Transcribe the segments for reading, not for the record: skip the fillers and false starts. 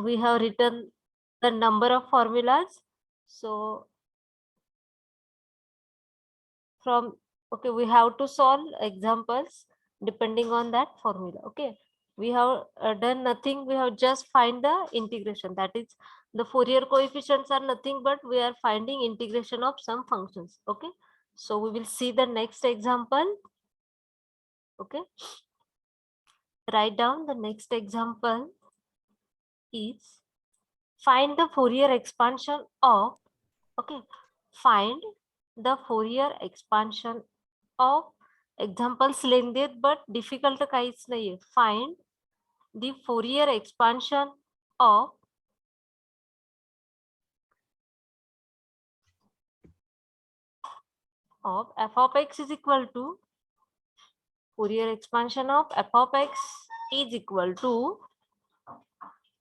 we have written the number of formulas. So from, okay, we have to solve examples depending on that formula. Okay, we have done nothing, we have just find the integration, that is the Fourier coefficients are nothing but we are finding integration of some functions. Okay, so we will see the next example. Okay, write down the next example is find the Fourier expansion of, okay, find the Fourier expansion of, examples लिख देत but difficult काहीच नाहीये. Find the Fourier expansion of f of x is equal to, Fourier expansion of f of x is equal to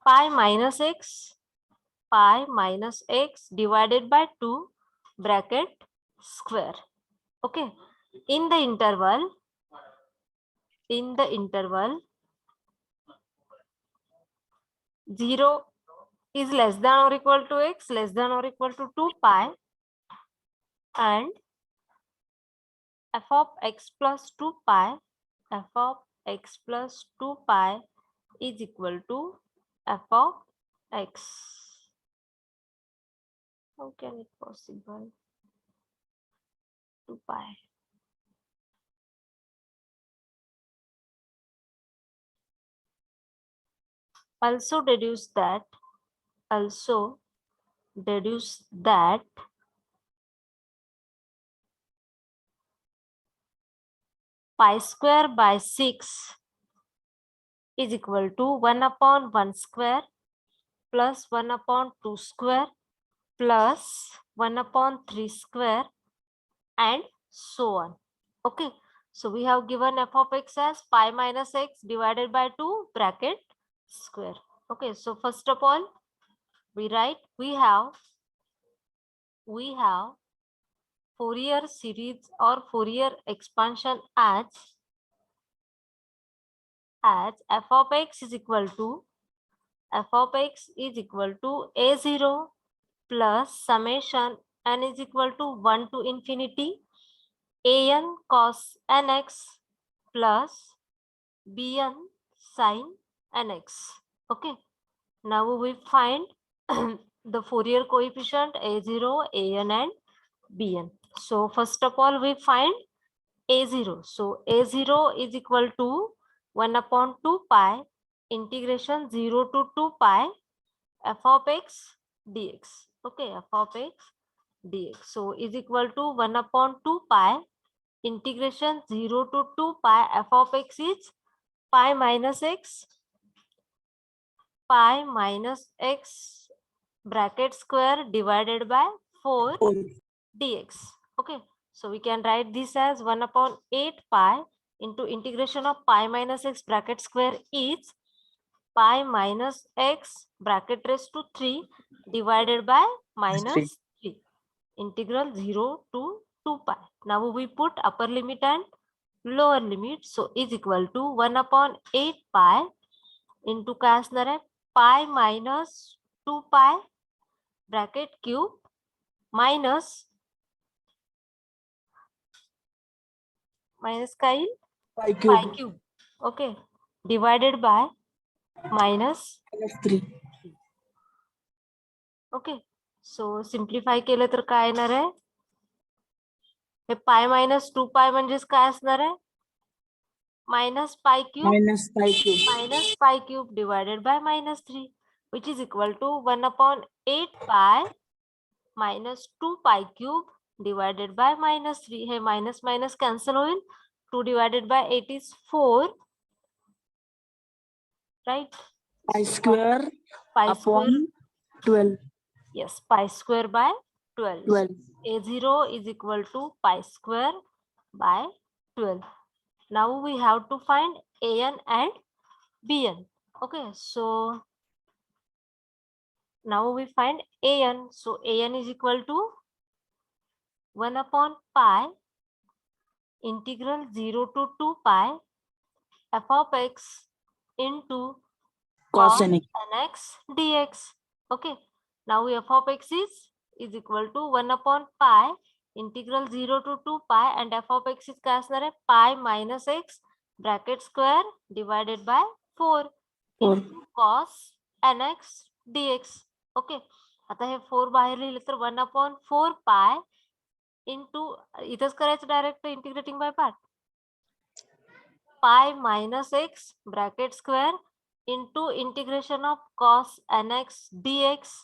pi minus x divided by 2 bracket square. Okay, in the interval 0 is less than or equal to x, less than or equal to 2 pi, and f of x plus 2 pi, f of x plus 2 pi is equal to f of x. How can it possible? 2 pi. Also deduce that pi square by 6 is equal to 1 upon 1 square plus 1 upon 2 square plus 1 upon 3 square and so on. Okay, so we have given f of x as pi minus x divided by 2 bracket square. Okay, so first of all we write, we have Fourier series or Fourier expansion as f of x is equal to a0 plus summation n is equal to 1 to infinity an cos nx plus bn sin nx. Okay, now we find the Fourier coefficient a0, an and bn. So first of all we find a0. So a0 is equal to 1 upon 2 pi integration 0 to 2 pi f of x dx. Okay, f of x dx. So is equal to 1 upon 2 pi integration 0 to 2 pi f of x is pi minus x bracket square divided by 4 dx. Okay, so we can write this as 1 upon 8 pi into integration of pi minus x bracket square is pi minus x bracket raised to 3 divided by minus 3 integral 0 to 2 pi. Now we put upper limit and lower limit, so is equal to 1 upon 8 pi into काय असणार आहे pi minus 2 pi bracket cube minus काय pi cube. Okay, divided by minus 3. Okay, so simplify केलं तर काय येणार आहे, हे pi minus 2 pi म्हणजेच काय असणार आहे minus pi cube divided by minus 3, which is equal to 1 upon 8 pi minus 2 pi cube divided by minus 3. Hey, minus minus cancel होईल. 2 divided by 8 is 4, right? Pi square upon 12. Yes, pi square by 12. 12. A0 is equal to pi square by 12. Now we have to find an and bn. Okay, so now we find an. So an is equal to 1 upon pi integral 0 to 2 pi f of x into cos nx. nx dx. Okay. Now f of x is equal to 1 upon pi integral 0 to 2 pi and f of x is काय असणार आहे pi minus x bracket square divided by 4 into cos nx dx. Okay. आता हे 4 बाहेर लिहिले तर 1 upon 4 pi into इथंच करायचं direct integrating by part pi minus x bracket square into integration of cos nx dx.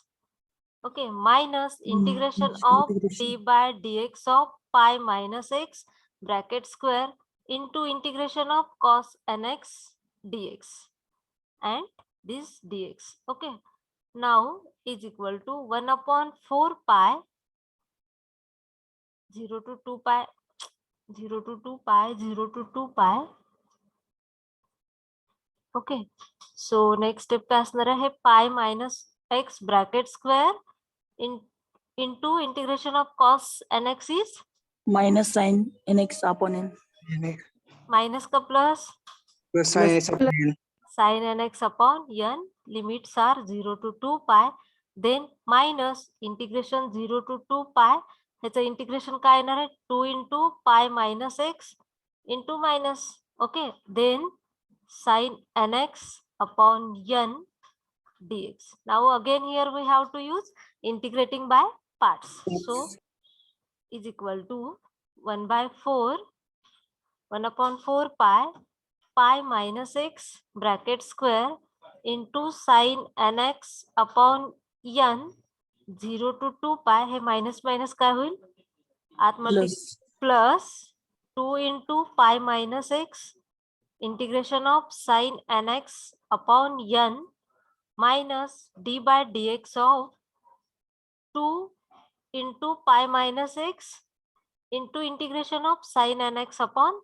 Okay, minus integration of d by dx of pi minus x bracket square into integration of cos nx dx and this dx. Okay, now is equal to 1 upon 4 pi 0 to 2 pi 0 to 2 pi 0 to 2 pi. Okay, so next step काय असणार आहे pi minus x bracket square into integration of cos nx is minus sin nx upon n. minus का plus Plus sin x upon n. sin nx upon n. Limits are 0 to 2 pi. Then minus integration 0 to 2 pi. ह्याचं integration काय येणार आहे 2 into pi minus x into minus. Okay, then sin nx upon n dx. Now again here we have to use integrating by parts. So is equal to 1 by 4 1 upon 4 pi minus x bracket square into sin nx upon n 0 to 2 pi हे minus minus काय होईल आतमध्ये plus 2 into pi minus x integration of sin nx upon n minus d by dx of 2 into pi minus x into integration of sin nx upon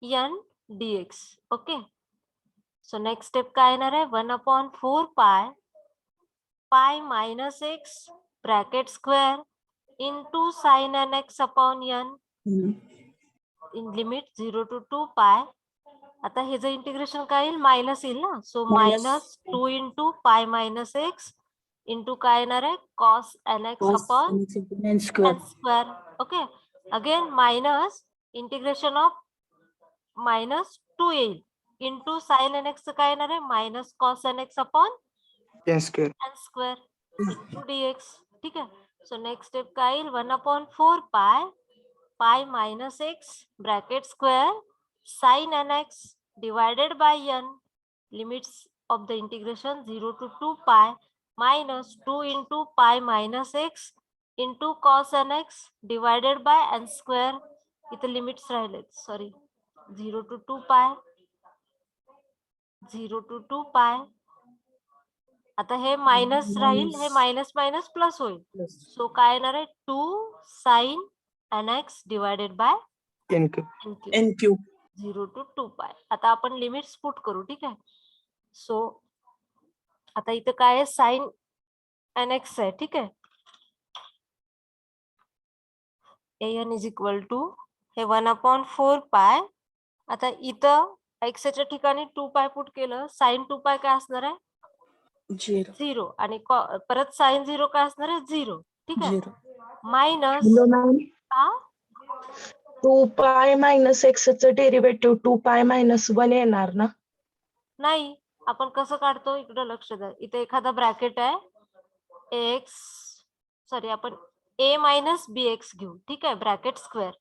n dx. Okay. So next step काय येणार आहे 1 upon 4 pi minus x bracket square into sin nx upon n in limit 0 to 2 pi. आता हे जे integration काय येईल minus येईल ना सो minus 2 into pi minus x into काय येणार आहे cos nx upon n square. Okay, again minus integration of minus 2 येईल into sin nx काय येणार आहे minus cos nx upon n square into dx. ठीक आहे सो नेक्स्ट स्टेप काय येईल 1 upon 4 pi minus x bracket square sin nx divided by n limits of the integration 0 to 2 pi minus 2 into pi minus x into cos nx divided by n square. इथे limits राहिलेत sorry 0 to 2 pi 0 to 2 pi. आता हे minus राहील हे minus minus plus होईल सो काय येणार आहे 2 sin nx divided by n n cube 0 to 2 pi. आता आपण लिमिट्स पुट करू ठीक आहे सो आता इथं काय आहे sin nx आहे ठीक आहे an is equal to hey 1 upon 4 pi. आता इथं x च्या ठिकाणी 2 pi पुट केलं sin 2 pi काय असणार आहे 0 आणि परत sin 0 काय असणार आहे 0. ठीक आहे मायनस 2 pi minus x चं डेरिव्हेटिव्ह 2 pi minus 1 येणार ना नाही आपण कसं काढतो इकडे लक्ष द्या इथे एखादा ब्रॅकेट आहे x सॉरी आपण a minus bx घेऊ ठीक आहे ब्रॅकेट स्क्वेअर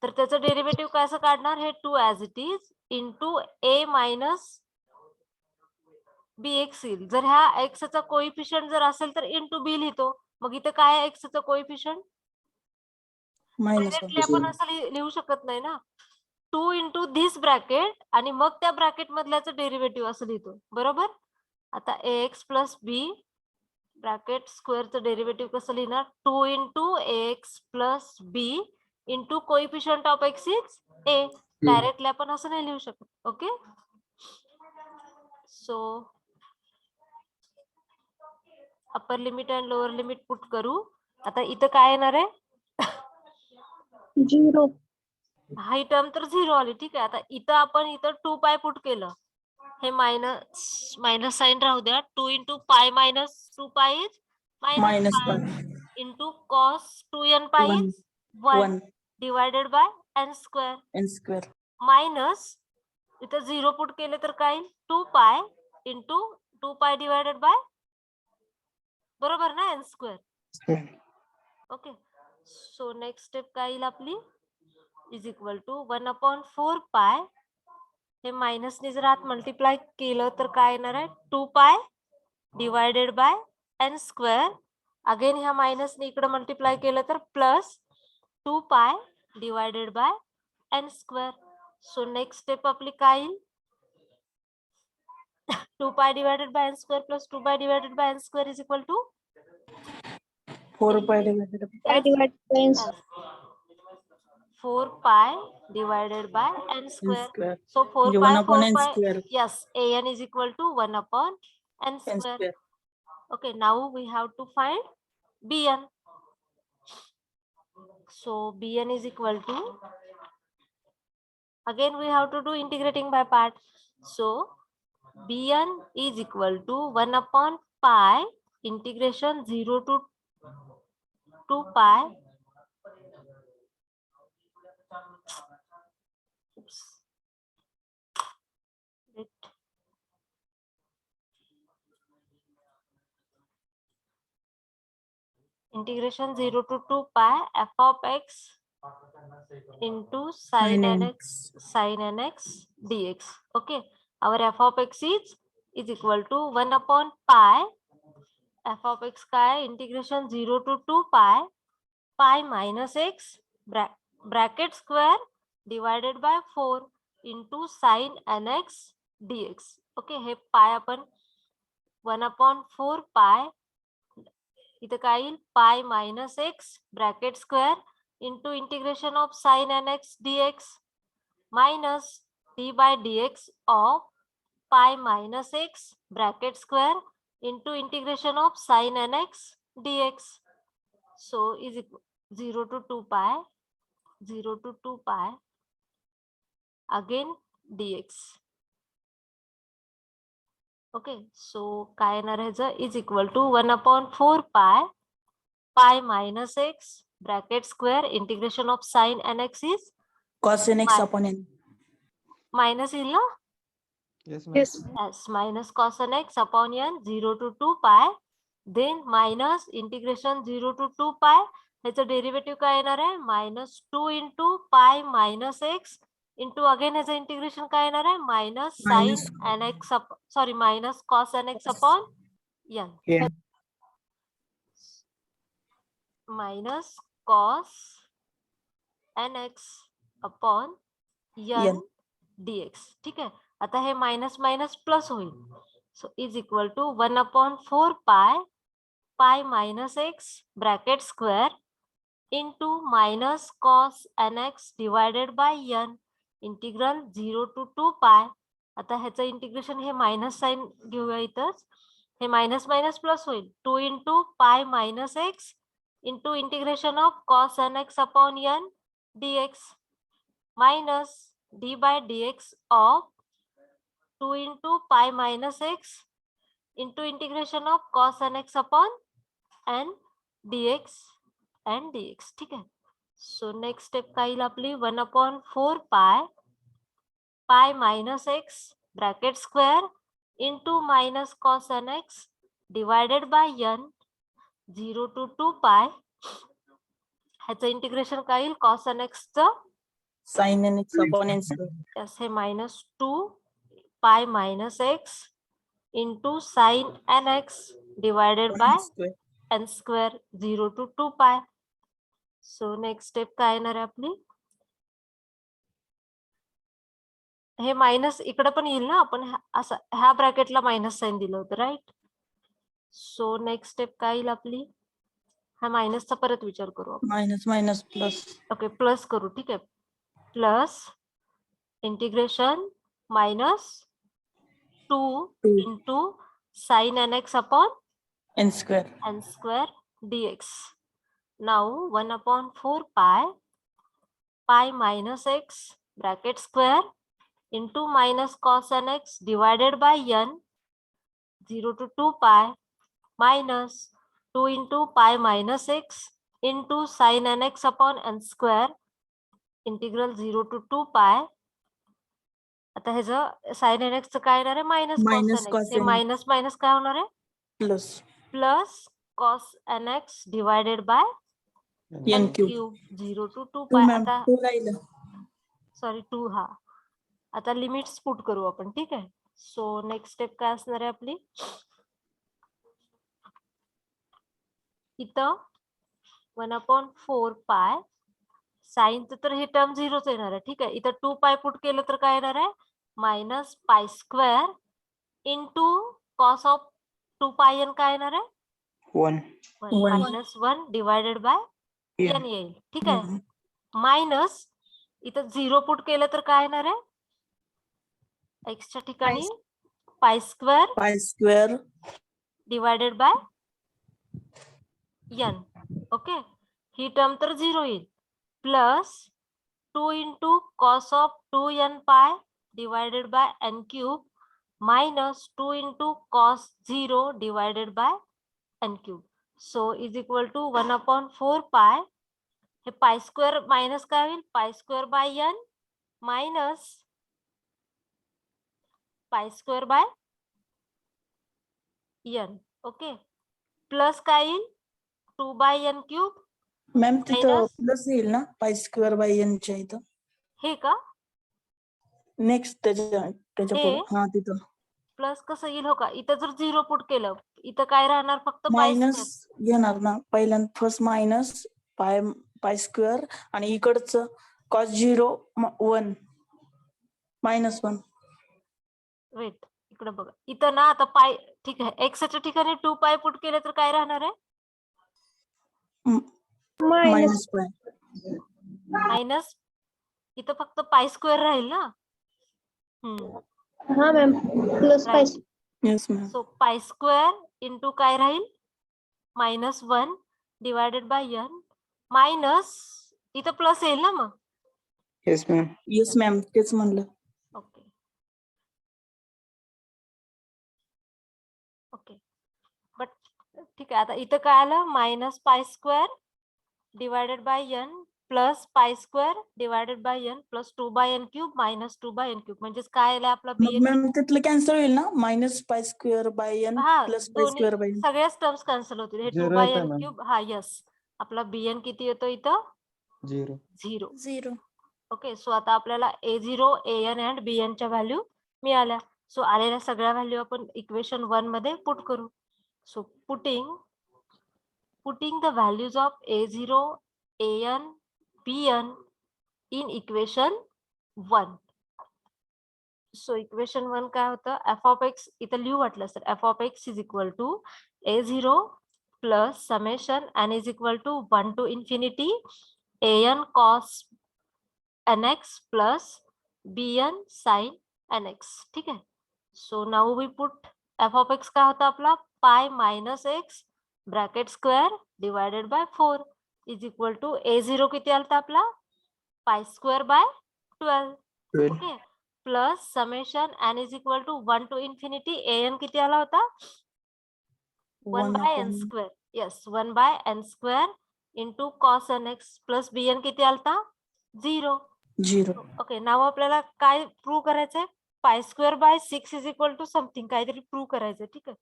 तर त्याचं डेरिव्हेटिव्ह कसं काढणार हे 2 as it is into a minus bx येईल जर ह्या x चा कोइफिशियंट जर असेल तर इंटू b लिहितो मग इथे काय आहे x चा कोइफिशियंट डायरेक्टली आपण असं लिहू शकत नाही ना 2 इंटू धिस ब्रॅकेट आणि मग त्या ब्रॅकेट मधल्याचं डेरिव्हेटिव्ह असं लिहितो बरोबर. आता ax प्लस b ब्रॅकेट स्क्वेअरचं डेरिव्हेटिव्ह कसं लिहिणार 2 into ax plus b into coefficient of x is a. Directly आपण असं नाही लिहू शकत. Okay so upper limit and lower limit put करू. आता इथं काय येणार आहे 0 ही टर्म तर 0 आली ठीक आहे. आता इथं आपण 2 पाय पुट केलं हे मायनस साइन राहू द्या. 2 into pi minus 2 pi is minus minus pi pi into cos 2n pi 1 is 1 1 divided by n square n square minus इथं 0 पुट केले तर काय 2 pi into 2 pi divided by बरोबर ना n square. Square. Okay. So next step काय येईल आपली is equal to 1/4 pi. हे मायनसने जर आत मल्टिप्लाय केलं तर काय येणार आहे 2 pi divided by n square. Again ह्या मायनसने इकडे मल्टिप्लाय केलं तर plus 2 pi divided by n square. So next step आपली काय येईल 2 pi divided by n square plus 2 pi divided by n square is equal to 4 pi divided by I divide by n 4 pi divided by n n square. square. So 4 म्हणजे pi 1 upon 4 n pi. square Yes, an is equal to 1 upon n n square. square. Okay, now we have to find bn. So bn is equal to, again we have to do integrating by part. So bn is equal to 1 upon pi integration 0 to 2 pi. Oops. Wait. Integration 0 to 2 pi f of x into sin nx dx. Okay, our f of x is equal to 1 upon pi. F of x काय integration 0 to 2 pi minus x bracket square divided by 4 into sin nx dx. Okay, hey pi आपण 1 upon 4 pi इथं काय येईल pi minus x bracket square into integration of sine n x dx minus d by dx of pi minus x bracket square into integration of sine n x dx. So is 0 to 2 pi 0 to 2 pi again dx. Okay, so काय येणार ह्याचं is equal to 1/4 pi pi minus x bracket square integration of sine n x is cos nx upon n minus येईल ना. Yes, yes Yes, minus cos n x upon n 0 to 2 pi. Then minus integration 0 to 2 pi. ह्याचं derivative काय येणार आहे minus 2 into pi minus x into again ह्याचं integration काय येणार आहे minus sine minus n x sorry minus cos n x upon n Yeah. Minus cos n x upon n n dx. ठीक आहे, आता हे मायनस मायनस प्लस होईल. So is equal to 1/4 pi pi minus x bracket square into minus cos n x divided by n integral 0 to 2 पाय. आता ह्याचं integration हे minus sign घेऊया इथंच. हे minus minus plus होईल 2 into pi minus x into integration of cos n x upon n dx minus d by dx of 2 into pi minus x into integration of cos n x upon n dx and dx. ठीक आहे, so next step काय येईल आपली 1/4 pi pi minus x bracket square into minus cos n x divided by n 0 to 2 pi. ह्याचं integration काय येईल cos N एक्सचं sin nx upon n square yes हे minus 2 pi minus x into sine n x divided upon by n square n square 0 to 2 pi. So next step काय येणार आहे आपली हे minus इकडे पण येईल ना. आपण असं ह्या ब्रॅकेटला मायनस साइन दिलं होतं राईट. सो नेक्स्ट स्टेप काय येईल आपली हा मायनसचा परत विचार करू आपण. minus minus plus okay plus करू. ठीक आहे, plus integration minus 2 2 into sine n x upon n square n square dx. Now 1/4 pi pi minus x bracket square into minus cos nx divided by n 0 to 2 pi minus 2 into pi minus x into sin nx upon n square integral 0 to 2 pi. आता ह्याचं sin nx चं काय येणार आहे minus cos Minus nx. cos हे nx. Minus minus काय होणार आहे Plus plus cos nx divided by n n cube. cube 0 to 2 2 pi. ma'am. आता 2 राहिलं. सॉरी 2 हा. आता लिमिट्स पुट करू आपण. ठीक आहे. सो नेक्स्ट स्टेप काय असणार आहे आपली इथं 1/4 पाय साईनचं तर हे टर्म 0च येणार आहे. ठीक आहे. इथं 2 पाय पुट केलं तर काय येणार आहे minus pi square into cos of 2 pi n काय येणार आहे 1 One. -1 divided by n n येईल. ठीक आहे. मायनस इथं 0 पुट केलं तर काय येणार आहे एक्सच्या ठिकाणी pi square Pi square. Divided by n. Okay. He term तर 0 येईल plus 2 into cos of 2n pi divided by n cube minus 2 into cos 0 divided by n cube. So is equal to 1/4 pi. हे pi square minus काय होईल pi square by n minus pi square by n. Okay. Plus काय येईल 2 by n cube ma'am तिथं Minus. Plus येईल ना पाय square by n च्या इथं हे का नेक्स्ट त्याच्या हे? पुढे हा तिथं प्लस कसं येईल हो का इथं जर 0 पुट केलं इथं काय राहणार फक्त पाय मायनस स्क्वेअर. घेणार ना पहिल्यांदा first minus pi pi square आणि इकडचं कॉस 0 1 -1 वेट इकडे बघा इथं ना आता पाय ठीक आहे एक्सच्या ठिकाणी 2 पाय पुट केले तर काय राहणार आहे मायनस पाय मायनस इथं फक्त पाय स्क्वेअर राहील ना हा ma'am plus pi yes ma'am so pi square into काय राहील -1 डिवायडेड बाय n मायनस इथं प्लस येईल ना मग yes ma'am येस मॅम तेच म्हणलं ओके ओके बट ठीक आहे आता इथं काय आलं minus pi square divided by n plus pi square divided by n plus 2 by n cube minus 2 by n cube म्हणजेच काय आलं आपला मग bn मॅम तिथलं कॅन्सल होईल ना minus pi square by n हा प्लस पाय दोन्ही स्क्वेअर बाय n सगळ्याच टर्म्स कॅन्सल होतील हे 2 बाय n क्यूब हा यस आपला bn किती येतो इथं 0 0 ओके सो आता आपल्याला a0 an and bn च्या व्हॅल्यू मिळाल्या सो आलेल्या सगळ्या व्हॅल्यू आपण इक्वेशन 1 मध्ये पुट करू सो putting the values of a0 an bn in equation 1. So equation 1 काय होतं f of x इथं लिहू वाटलं sir f of x is equal to a0 plus summation n is equal to 1 to infinity an cos nx plus bn sin nx. ठीक आहे so now we put f of x काय होता आपला pi minus x bracket square divided by 4 is equal to a0 किती आलता आपला pi square by 12 12 okay plus summation n is equal to 1 to infinity an किती आला होता 1 by n square yes 1 by n square into cos nx plus bn किती आलता 0 okay नाव आपल्याला काय प्रूव्ह करायचंय pi square by 6 is equal to something काहीतरी prove करायचंय ठीक आहे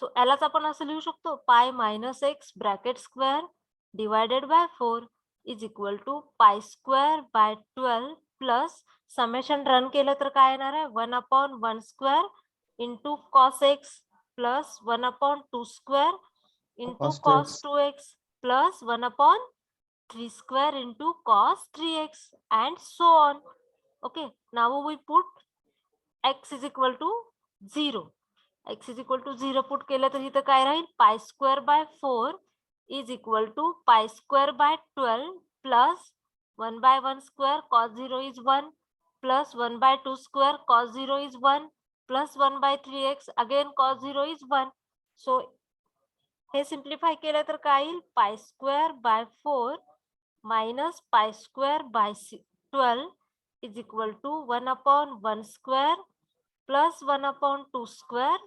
सो यालाच आपण असं लिहू शकतो pi minus x bracket square divided by 4 is equal to pi square by 12 plus summation run केलं तर काय येणार आहे 1/1 square into cos x plus 1/2 square into cos 2x plus 1/3 square into cos 3x and so on. Okay, now we put x is equal to 0. X is equal to 0 put केलं तर इथं काय राहील pi square by 4 is equal to pi square by 12 plus 1 by 1 square cos 0 is 1 plus 1 by 2 square cos 0 is 1 plus 1 by 3x again cos 0 is 1. So hey simplify केलं तर काय येईल pi square by 4 minus pi square by 12 is equal to 1 upon 1 square plus 1 upon 2 square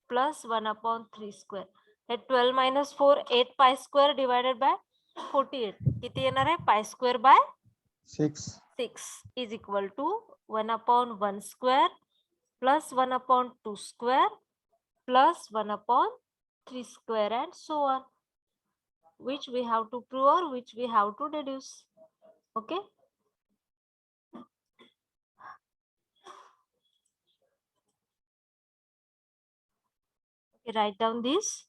plus 1 upon 3 square. Hey 12 minus 4 8 pi square divided by 48 किती येणार आहे pi square by 6. 6 is equal to 1 upon 1 square plus 1 upon 2 square plus 1 upon 3 square and so on, which we have to prove or which we have to deduce. Okay. Okay, write down this.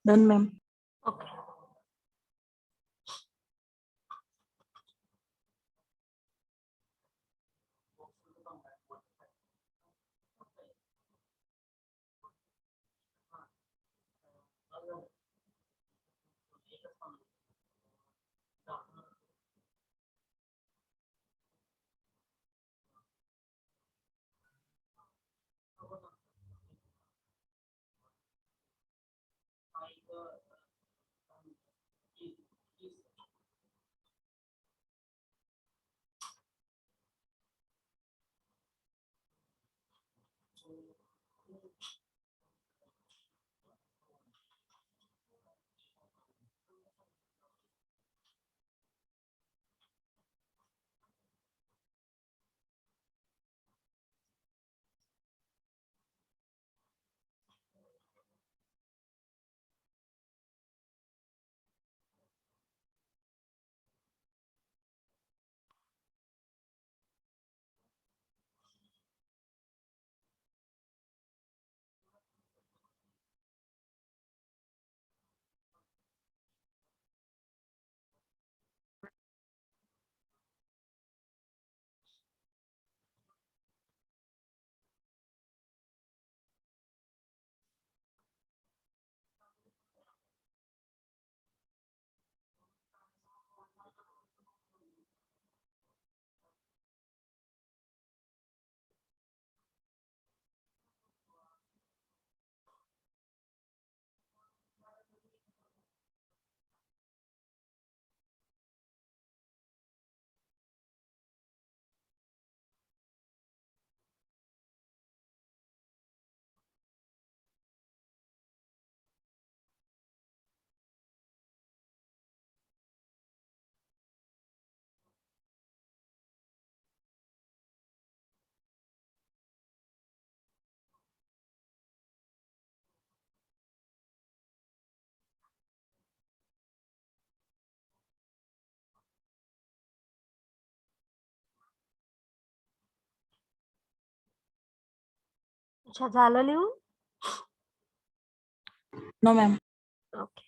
Done, ma'am. Okay. अच्छा, झालं लिहून? No ma'am. Okay.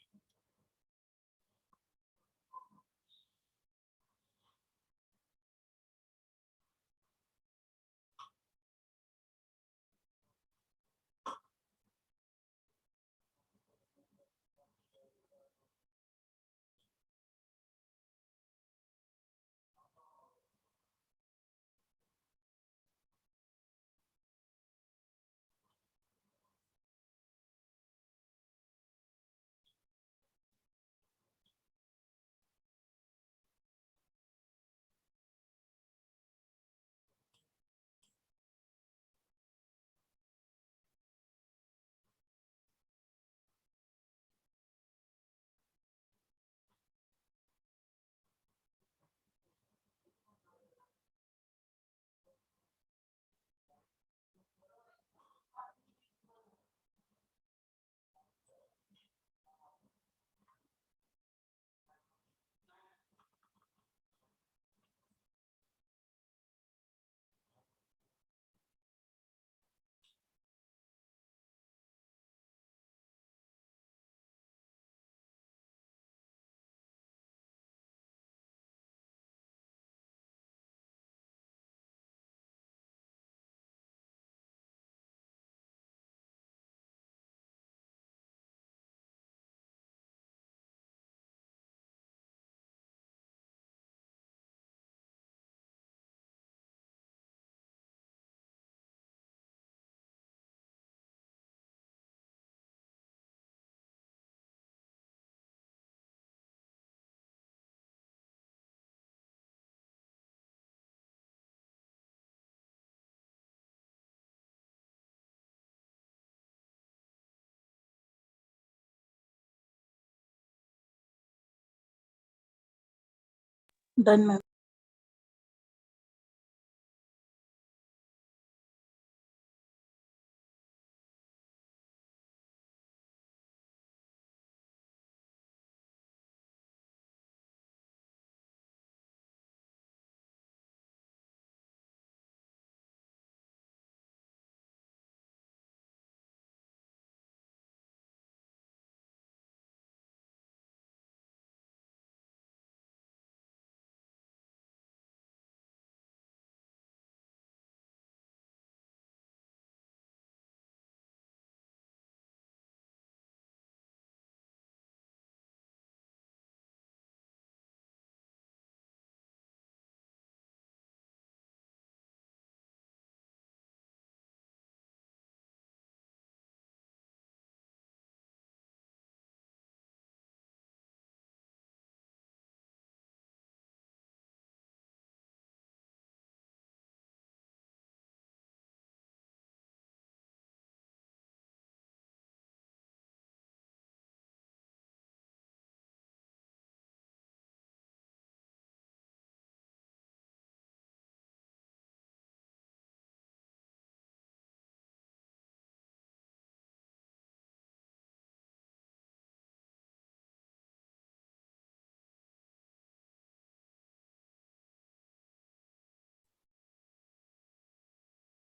Done ma'am.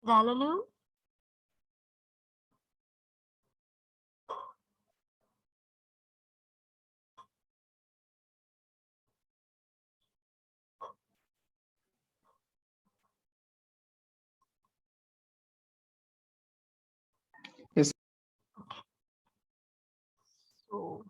झालं लिहून? Yes. So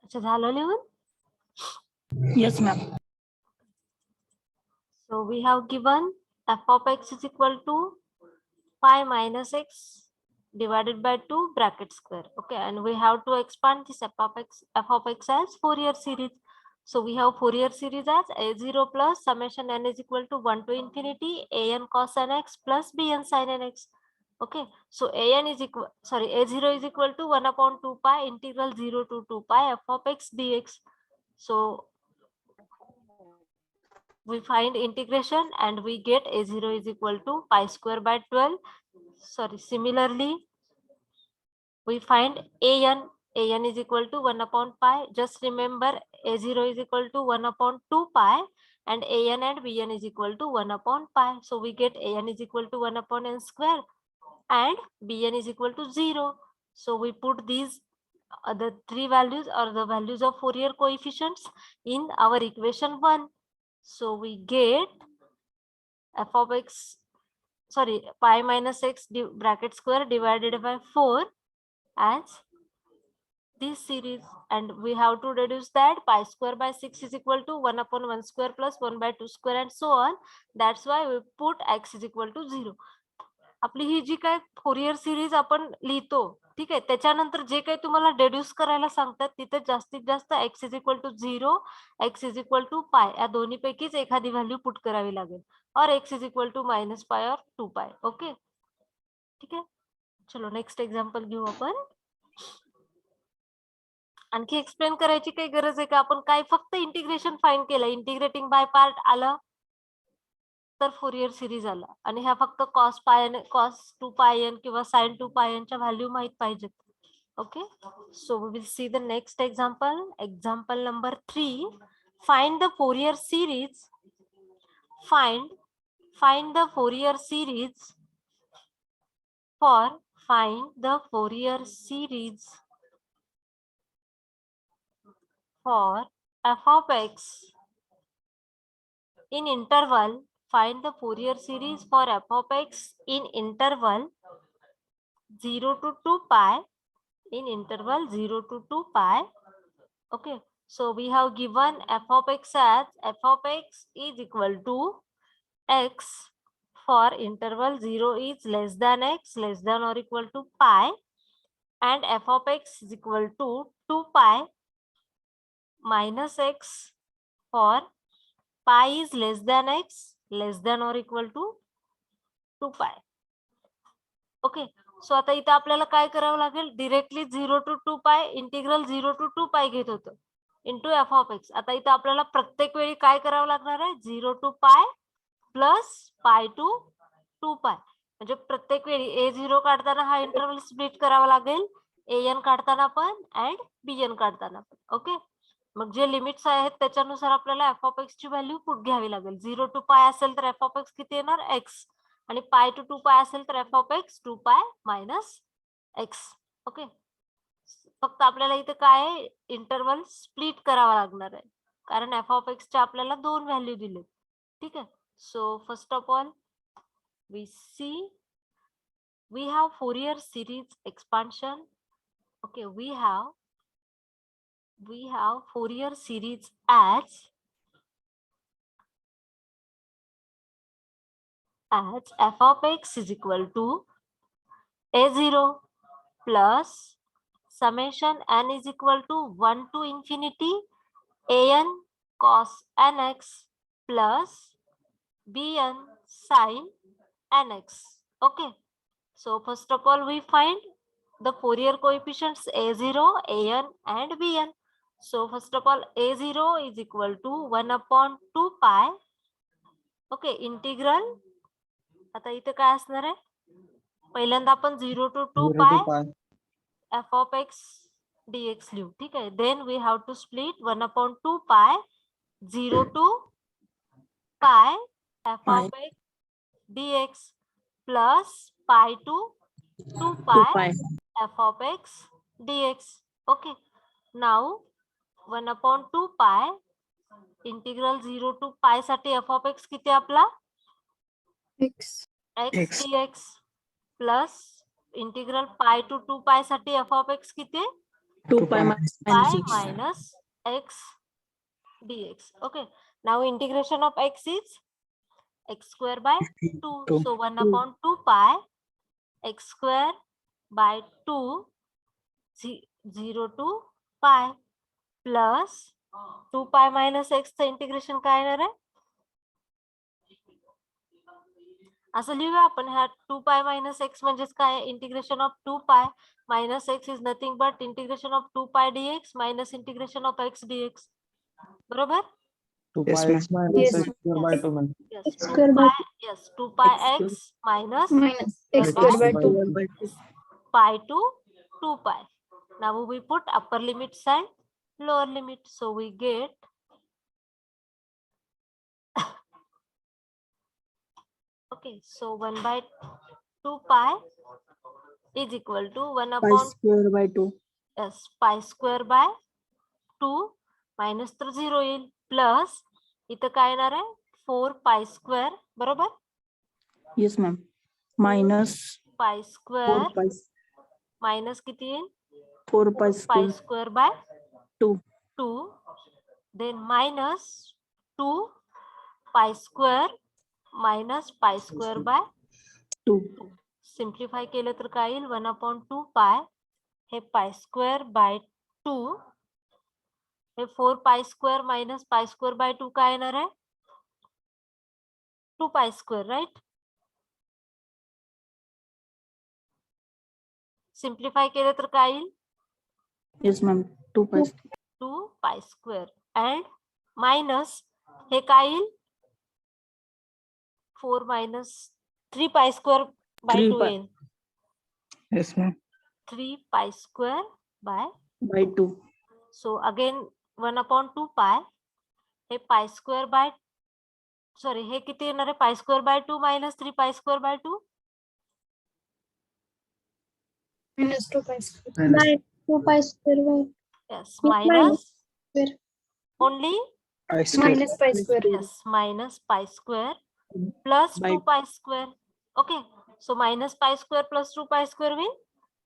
अच्छा झालं लिहून. Yes, ma'am. So we have given f of x is equal to pi minus x divided by 2 bracket square. Okay, and we have to expand this f of x as Fourier series. So we have Fourier series as a0 plus summation n is equal to 1 to infinity an cos n x plus bn sin n x. Okay, so an is equal, sorry, a0 is equal to 1 upon 2 pi integral 0 to 2 pi f of x dx. So we find integration and we get a0 is equal to pi square by 12. Sorry, similarly we find an is equal to 1 upon pi. Just remember a0 is equal to 1 upon 2 pi and an and bn is equal to 1 upon pi. So we get an is equal to 1 upon n square and bn is equal to 0. So we put these the three values or the values of Fourier coefficients in our equation 1. So we get f of x, sorry, pi minus x bracket square divided by 4 as this series, and we have to reduce that. Pi square by 6 is equal to 1 upon 1 square plus 1 by 2 square and so on. That's why we put x is equal to 0. आपली ही जी काय Fourier series आपण लिहितो, ठीक आहे, त्याच्यानंतर जे काही तुम्हाला deduce करायला सांगतात तिथे जास्तीत जास्त x is equal to 0, x is equal to pi या दोन्ही पैकीच एखादी व्हॅल्यू पुट करावी लागेल, और x is equal to minus pi और 2 पाय. ओके, ठीक आहे. चलो नेक्स्ट एक्झाम्पल घेऊ आपण. आणखी एक्सप्लेन करायची काही गरज आहे का? आपण काय फक्त इंटिग्रेशन फाइंड केलं, इंटिग्रेटिंग बाय पार्ट आलं तर फोरियर सिरीज आला, आणि ह्या फक्त कॉस पायन, कॉस 2 पायन किंवा साइन 2 पायनच्या व्हॅल्यू माहित पाहिजेत. Okay, so we will see the next example. Example number 3. Find the Fourier series. Find the Fourier series for f of x in interval. Find the Fourier series for f of x in interval 0 to 2 pi. In interval 0 to 2 pi. Okay, so we have given f of x as f of x is equal to x for interval 0 is less than x less than or equal to pi, and f of x is equal to 2 pi minus x for pi is less than x less than or equal to 2 pi. Okay, so आता इथे आपल्याला काय करावं लागेल, directly 0 to 2 pi integral 0 to 2 पाय घेत होतं into F of x. आता इथे आपल्याला प्रत्येक वेळी काय करावं लागणार आहे, 0 to pi plus pi to 2 पाय. म्हणजे प्रत्येक वेळी a0 काढताना हा इंटरवल स्प्लिट करावा लागेल, an काढताना पण अँड bn काढताना पण. ओके, मग जे लिमिट्स आहेत त्याच्यानुसार आपल्याला एफ ऑफ एक्स ची व्हॅल्यू पुट घ्यावी लागेल. 0 to पाय असेल तर एफ ऑफ एक्स किती येणार, एक्स, आणि पाय टू 2 पाय असेल तर F of x 2 pi minus x. Okay, फक्त आपल्याला इथे काय इंटरवल स्प्लिट करावा लागणार आहे, कारण एफ ऑफ एक्स च्या आपल्याला दोन व्हॅल्यू दिले. ठीक आहे, so first of all we see we have Fourier series expansion. Okay, we have Fourier series as f of x is equal to a0 plus summation n is equal to 1 to infinity an cos nx plus bn sin nx. Okay, so first of all we find the Fourier coefficients a0, an and bn. So first of all a0 is equal to 1 upon 2 pi. Okay, integral आता इथे काय असणार आहे, पहिल्यांदा आपण 0 to 2 0 pi to pi. f of x dx लिहू. ठीक आहे, then we have to split 1 upon 2 pi 0 to pi f of x dx plus pi to 2 pi f of x dx. Okay, now 1 upon 2 pi integral 0 to pi साठी f of x किती आपला X. x dx plus integral pi to 2 pi साठी f of x किती 2 pi minus pi 6. minus x dx. Okay. Now integration of x is x square by 2. 2. So 1 upon 2 pi x square by 2 0 to pi plus 2 pi minus x चं integration काय येणार आहे? असं लिहूया आपण ह्या 2 pi minus x म्हणजेच काय integration of 2 pi minus x is nothing but integration of 2 pi dx minus integration of x dx. बरोबर? 2 Yes, pi ma'am. x minus Yes. x square by 2 man. Yes. X 2 square by pi, yes, 2 pi X square. x minus minus x X square square by by 2. 2. pi to 2 pi. Now we put upper limits and lower limit. So we get okay. So 1 by 2 pi is equal to 1 Pi upon square by 2. yes, pi square by 2 minus तर 0 येईल plus इथं काय येणार आहे 4 pi square बरोबर Yes, ma'am. Minus pi 4 square pi, minus किती येईल 4 pi pi square square by 2. 2 then minus 2 pi square minus pi square by 2. 2 simplify केलं तर काय येईल 1 upon 2 pi hey pi square by 2 hey 4 pi square minus pi square by 2 काय येणार आहे 2 pi square right simplify केलं तर काय येईल Yes, ma'am. 2 pi. 2 pi square and minus हे काय येईल 4 minus 3 pi square by 3 2 pi. येईल Yes, ma'am. 3 pi square by By 2. so again 1 upon 2 pi hey pi square by sorry हे किती येणार आहे pi square by 2 minus 3 pi square by 2 Minus 2 pi square. Minus By 2 pi square by yes Yes, minus square. only Pi square. Minus pi square. yes minus pi square plus By 2 pi square okay so minus pi square plus 2 pi square will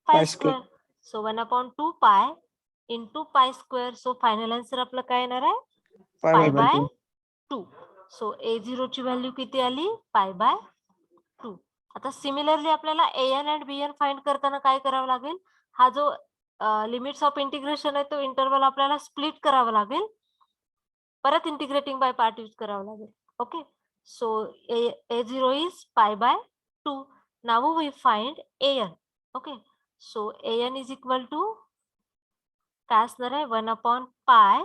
pi Pi square square. so 1 upon 2 pi into pi square so final answer आपलं काय येणार आहे Pi pi by by 2. 2 so a0 ची value किती आली pi by 2 आता similarly आपल्याला an and bn find करताना काय करावं लागेल हा जो लिमिट्स ऑफ इंटिग्रेशन आहे तो इंटरवल आपल्याला स्प्लिट करावा लागेल परत इंटिग्रेटिंग बाय पार्ट यूज करावं लागेल okay so a0 is pi by 2 now we find an okay so an is equal to काय असणार आहे 1 upon pi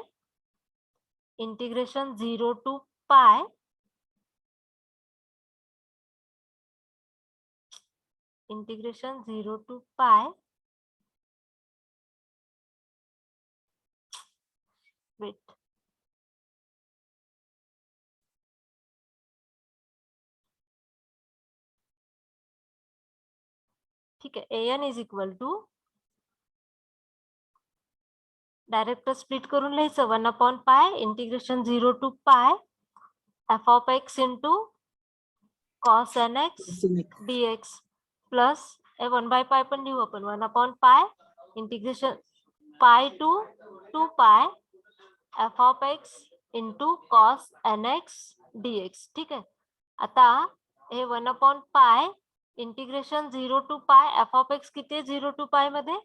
integration 0 to pi integration 0 to pi wait ठीक आहे an is equal to direct split करून लिहायचं 1 upon pi integration 0 to pi f of x into cos nx dx plus 1 by pi पण लिहू आपण 1 upon pi integration pi to 2 pi f of x into cos nx dx ठीक आहे आता हे 1 upon pi integration 0 to pi f of x किती आहे 0 to pi मध्ये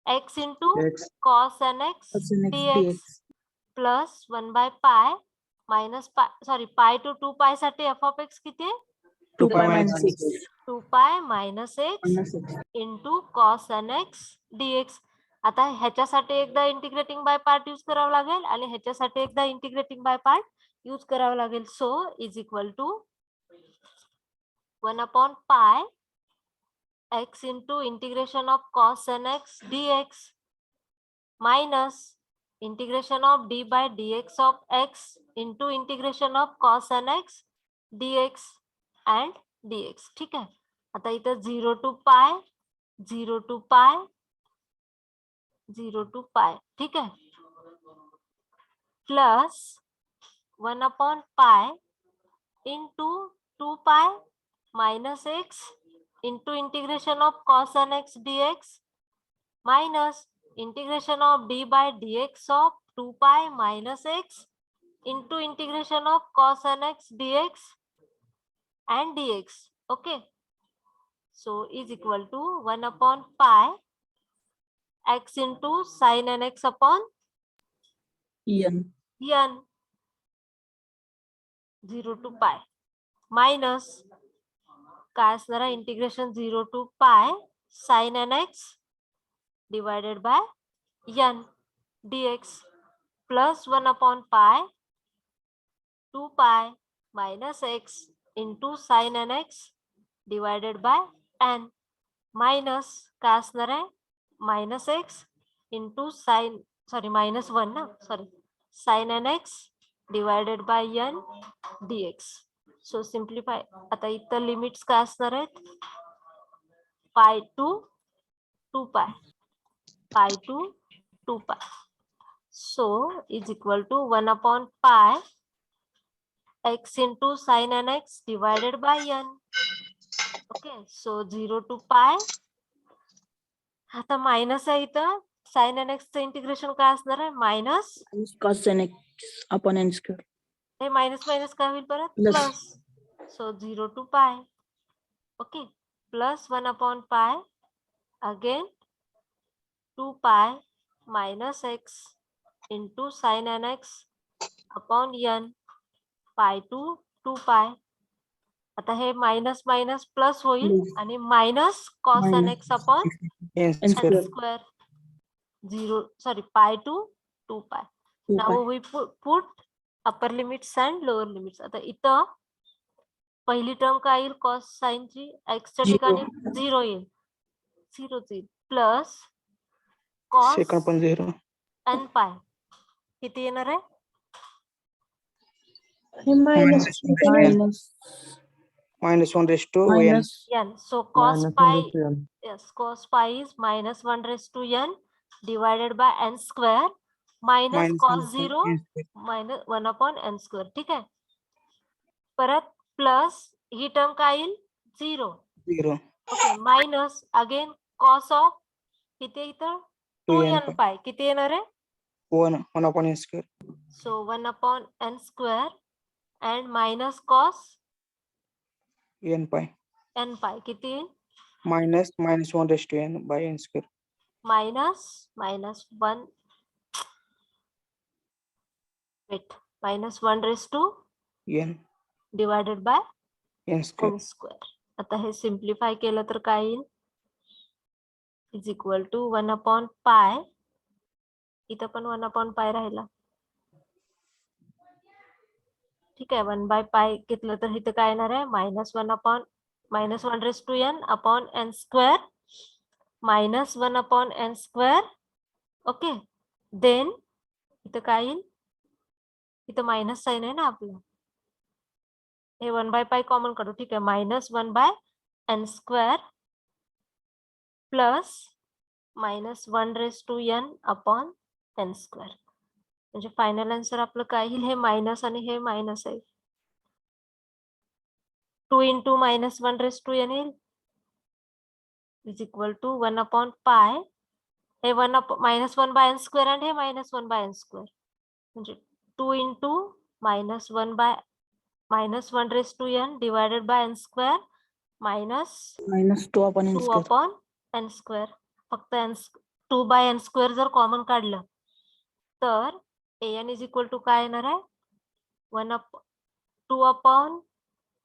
x into X. cos nx dx dx. Plus 1 by pi minus pi sorry pi to 2 pi साठी f of x किती आहे 2 pi minus 6. 2 pi minus x Minus 6. into cos nx dx आता ह्याच्यासाठी एकदा integrating by part use करावं लागेल आणि ह्याच्यासाठी एकदा इंटिग्रेटिंग बाय पार्ट यूज करावं लागेल so is equal to 1 upon pi x into integration of cos nx dx minus integration of d by dx of x into integration of cos nx dx and dx ठीक आहे आता इथं 0 to pi 0 to pi 0 to pi ठीक आहे plus 1 upon pi into 2 pi minus x into integration of cos nx dx minus integration of d by dx of 2 pi minus x into integration of cos nx dx and dx. Okay. So is equal to 1 upon pi x into sin nx upon n. n 0 to pi minus काय असणार आहे integration 0 to pi sin nx divided by n dx plus 1 upon pi 2 pi minus x into sin nx divided by n minus काय असणार आहे minus x into sin minus 1 ना sin nx divided by n dx. So simplify. आता इथं limits काय असणार आहेत pi to 2 pi to 2 pi. So is equal to 1 upon pi x into sin nx divided by n. Okay, so 0 to pi. आता minus आहे इथं sin nx चं integration काय असणार आहे minus cos nx upon n square. हे minus minus काय होईल परत Plus. Plus. So 0 to pi. Okay plus 1 upon pi again 2 pi minus x into sin nx upon n pi to 2 pi. आता हे minus minus plus होईल Plus. आणि minus cos Minus nx upon n n n square. square 0 pi to 2 pi. 2 Now pi. we put upper limits and lower limits. आता इथं पहिली term काय येईल cos sin ची x च्या ठिकाणी 0 येईल 0 येईल प्लस cos Second पण 0. n pi किती येणार आहे minus Minus. Minus 1 raised to n. Minus. n. So cos Minus pi 1 raised to n. yes cos pi is minus 1 raised to n divided by n square minus Minus cos 1 0 n square. minus 1 upon n square. ठीक आहे परत plus ही term काय येईल 0. 0 okay minus again cos of किती आहे इथं 2n 2n pi किती येणार आहे 1 upon n square. So 1 upon n square and minus cos n pi n पाय किती येईल minus 1 raised to n by n square. minus 1 wait minus 1 raised to n divided by n square. n square. आता हे simplify केलं तर काय येईल is equal to 1 upon pi इथं पण 1 upon pi राहिला ठीक आहे 1 by pi घेतलं तर इथं काय येणार आहे minus 1 raised to n upon n square minus 1 upon n square. Okay then इथं काय येईल इथं मायनस साइन आहे ना आपलं हे 1 by pi कॉमन काढू ठीक आहे minus 1 by n square plus minus 1 raised to n upon n square. म्हणजे फायनल आन्सर आपलं काय येईल हे मायनस आणि हे मायनस आहे 2 into minus 1 raised to n येईल is equal to 1 upon pi हे minus 1 by n square and हे minus 1 by n square म्हणजे 2 into minus 1 by minus 1 raised to n divided by n square minus Minus 2 upon n 2 square. upon n square. फक्त 2 by n square जर common काढलं तर an is equal to काय येणार आहे 2 upon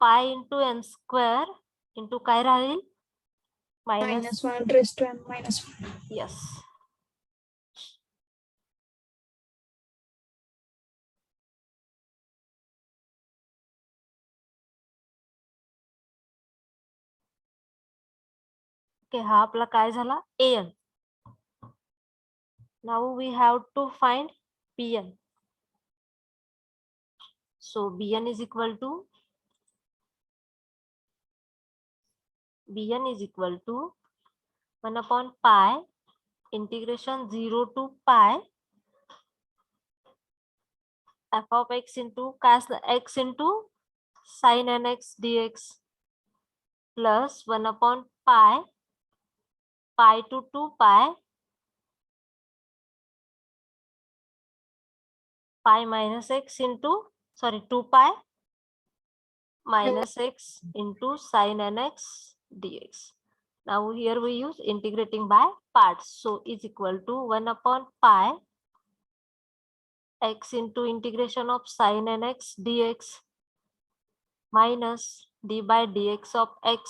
pi into n square into काय राहील minus 1 raised to n minus 1. Yes okay हा आपला काय झाला an. Now we have to find bn. So bn is equal to 1 upon pi integration 0 to pi f of x into x into sin nx dx plus 1 upon pi to 2 pi pi minus x into, sorry, 2 pi minus x into sin nx dx. Now here we use integrating by parts. So is equal to 1 upon pi x into integration of sin nx dx minus d by dx of x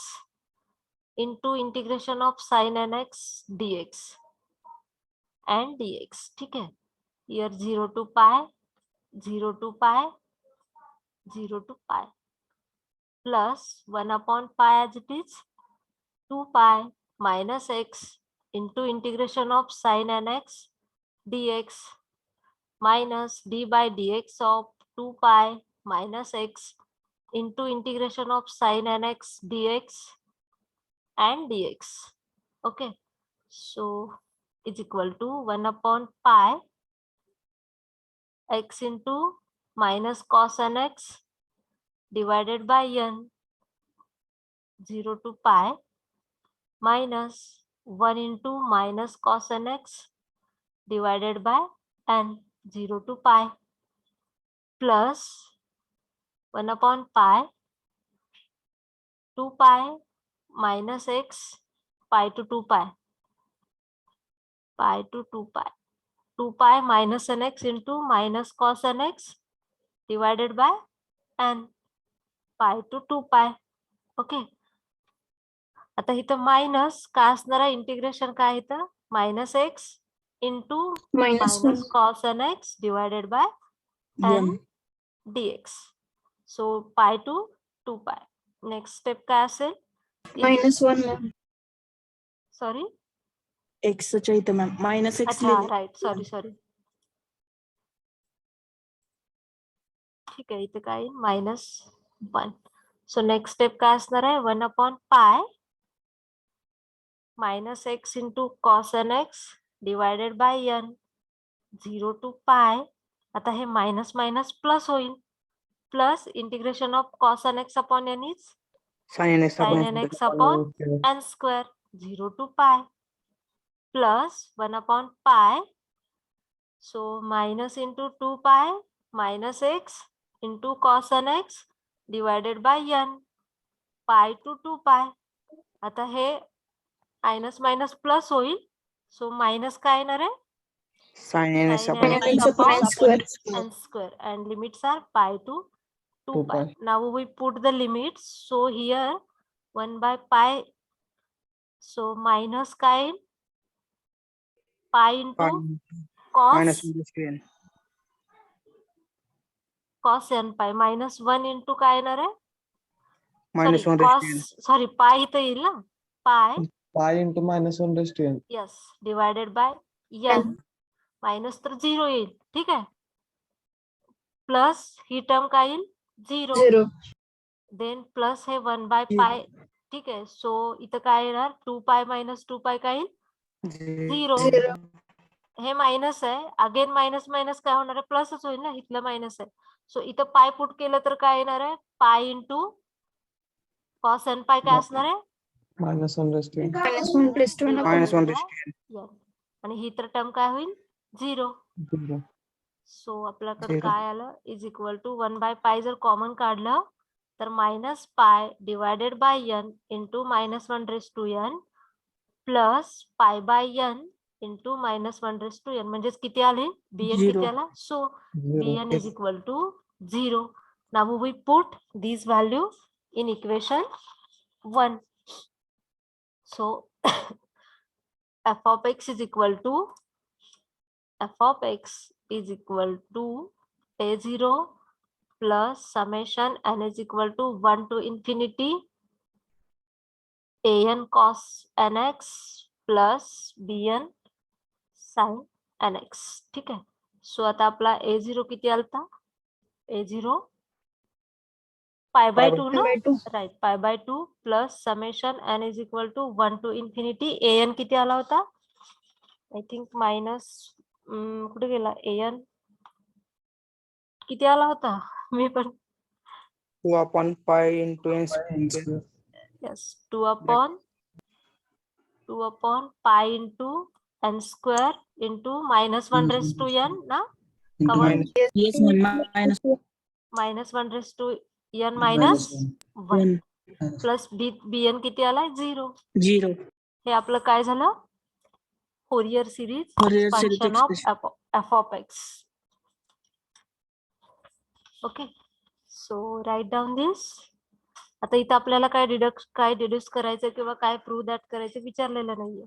into integration of sin nx dx and dx. ठीक है? Here 0 to pi, 0 to pi, 0 to pi plus 1 upon pi as it is 2 pi minus x into integration of sin nx dx minus d by dx of 2 pi minus x into integration of sin nx dx and dx. Okay, so is equal to 1 upon pi x into minus cos nx divided by n 0 to pi minus 1 into minus cos nx divided by n 0 to pi plus 1 upon pi 2 pi minus x pi to 2 pi to 2 pi 2 pi minus nx into minus cos nx divided by n pi to 2 pi. Okay, आता इथं minus काय असणार आहे, integration काय इथं minus x into minus cos n x divided by n dx. So pi to 2 pi. Next step काय असेल, -1 sorry एक्सच्या इथं मॅम -x अच्छा राईट, सॉरी ठीक आहे, इथे काय -1. सो नेक्स्ट स्टेप काय असणार आहे, 1 upon pi minus x into cos n x divided by n 0 to pi. आता हे मायनस मायनस प्लस होईल, plus integration of cos n x upon n is sin nx sin upon nx upon n square 0 to pi plus 1 upon pi. So minus into 2 pi minus x into cos nx divided by n pi to 2 pi. आता हे minus minus plus होईल, सो minus काय येणार आहे, sin nx sin upon nx upon upon n square. n square and limits are pi to 2 2 pi. pi. Now we put the limits. So here 1 by pi, so minus काय येईल, pi into minus cos 1 raised to n cos n pi minus 1 into काय येणार आहे, minus 1 raised cos to n sorry pi इथं येईल ना, pi pi into -1 raised to n. Yes divided by n minus तर 0 येईल, ठीक आहे, प्लस ही टर्म काय येईल 0, देन प्लस हे 1 बाय पाय, ठीक आहे. सो इथं काय येणार, 2 पाय मायनस 2 पाय काय येईल 0. हे मायनस आहे, अगेन मायनस मायनस काय होणार आहे, प्लसच होईल ना, इथलं मायनस आहे. सो इथं पाय पुट केलं तर काय येणार आहे, पाय इंटू कॉस एन पाय काय असणार आहे, -1 raised to n. -1 raised to n upon minus 1 raised to n आणि ही तर टर्म काय होईल 0. 0. सो आपल्याकडे Zero. काय आलं, is equal to 1 by pi जर कॉमन काढलं तर minus pi divided by n into -1 raise to n plus pi by n into -1 raise to n, म्हणजेच किती आले, bn किती Zero. आला, so 0. bn is equal to 0. Now we put this value in equation 1. So f of x is equal to a0 plus summation n is equal to 1 to infinity an cos nx plus bn sin nx. ठीक आहे, सो आता आपला a0 किती आलता, a0 pi by 2 ना, /2. Right, pi by 2 plus summation n is equal to 1 to infinity an किती आला होता, आय थिंक मायनस कुठे गेला an किती आला होता, मी पण 2 upon pi into n square. Yes 2 upon pi into n square into -1 raised to n ना, Yes, minus minus 1 raise to n minus 1 1 plus bn किती आलाय 0. 0. हे आपलं काय झालं, Fourier series Fourier series expansion of expression. f of x. Okay, so write down this. आता इथं आपल्याला काय डिड्यूस करायचं किंवा काय प्रूव्ह दॅट करायचं विचारलेलं नाहीये.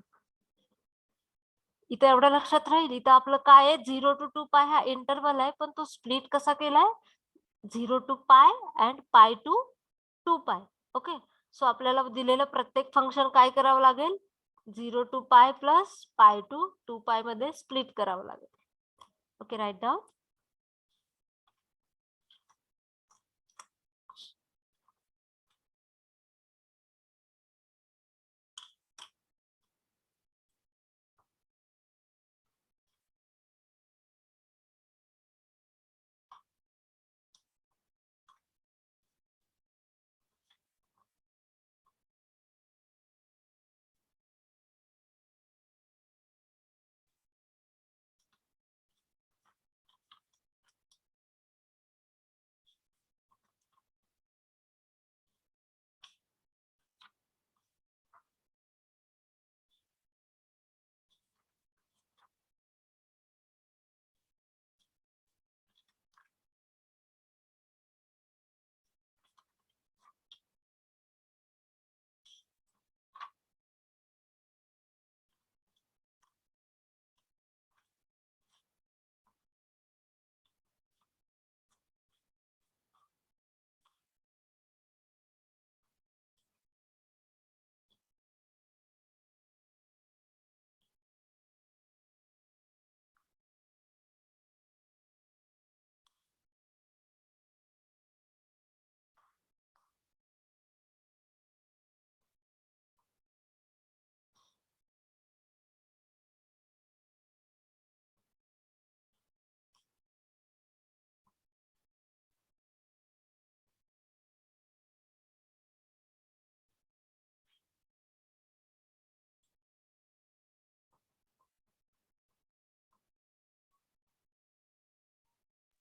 इथं एवढं लक्षात राहील, इथं आपलं काय आहे, 0 to 2 पाय हा इंटरवल आहे, पण तो स्प्लिट कसा केलाय, 0 to pi and pi to 2 pi. Okay, so आपल्याला दिलेलं प्रत्येक फंक्शन काय करावं लागेल, 0 to pi plus pi to 2 pi मध्ये स्प्लिट करावं लागेल. Okay, write down.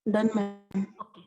Done, ma'am. ओके,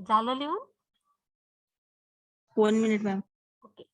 झालं लिहून? 1 minute, ma'am. Okay.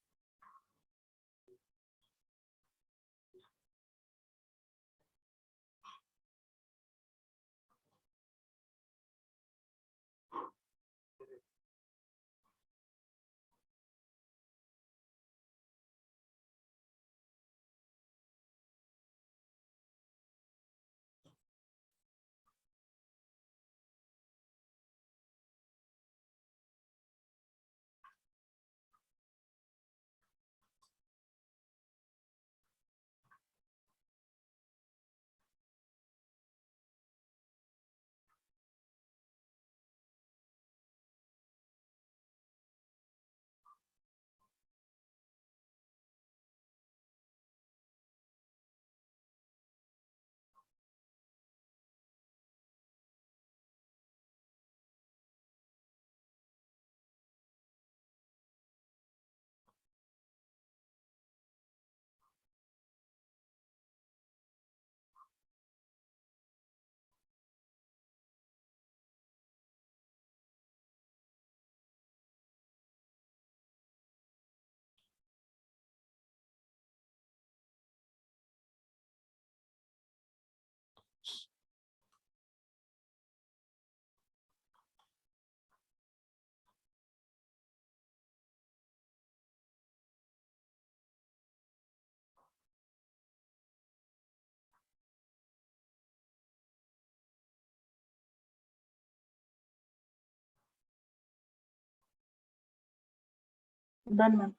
Done, ma'am.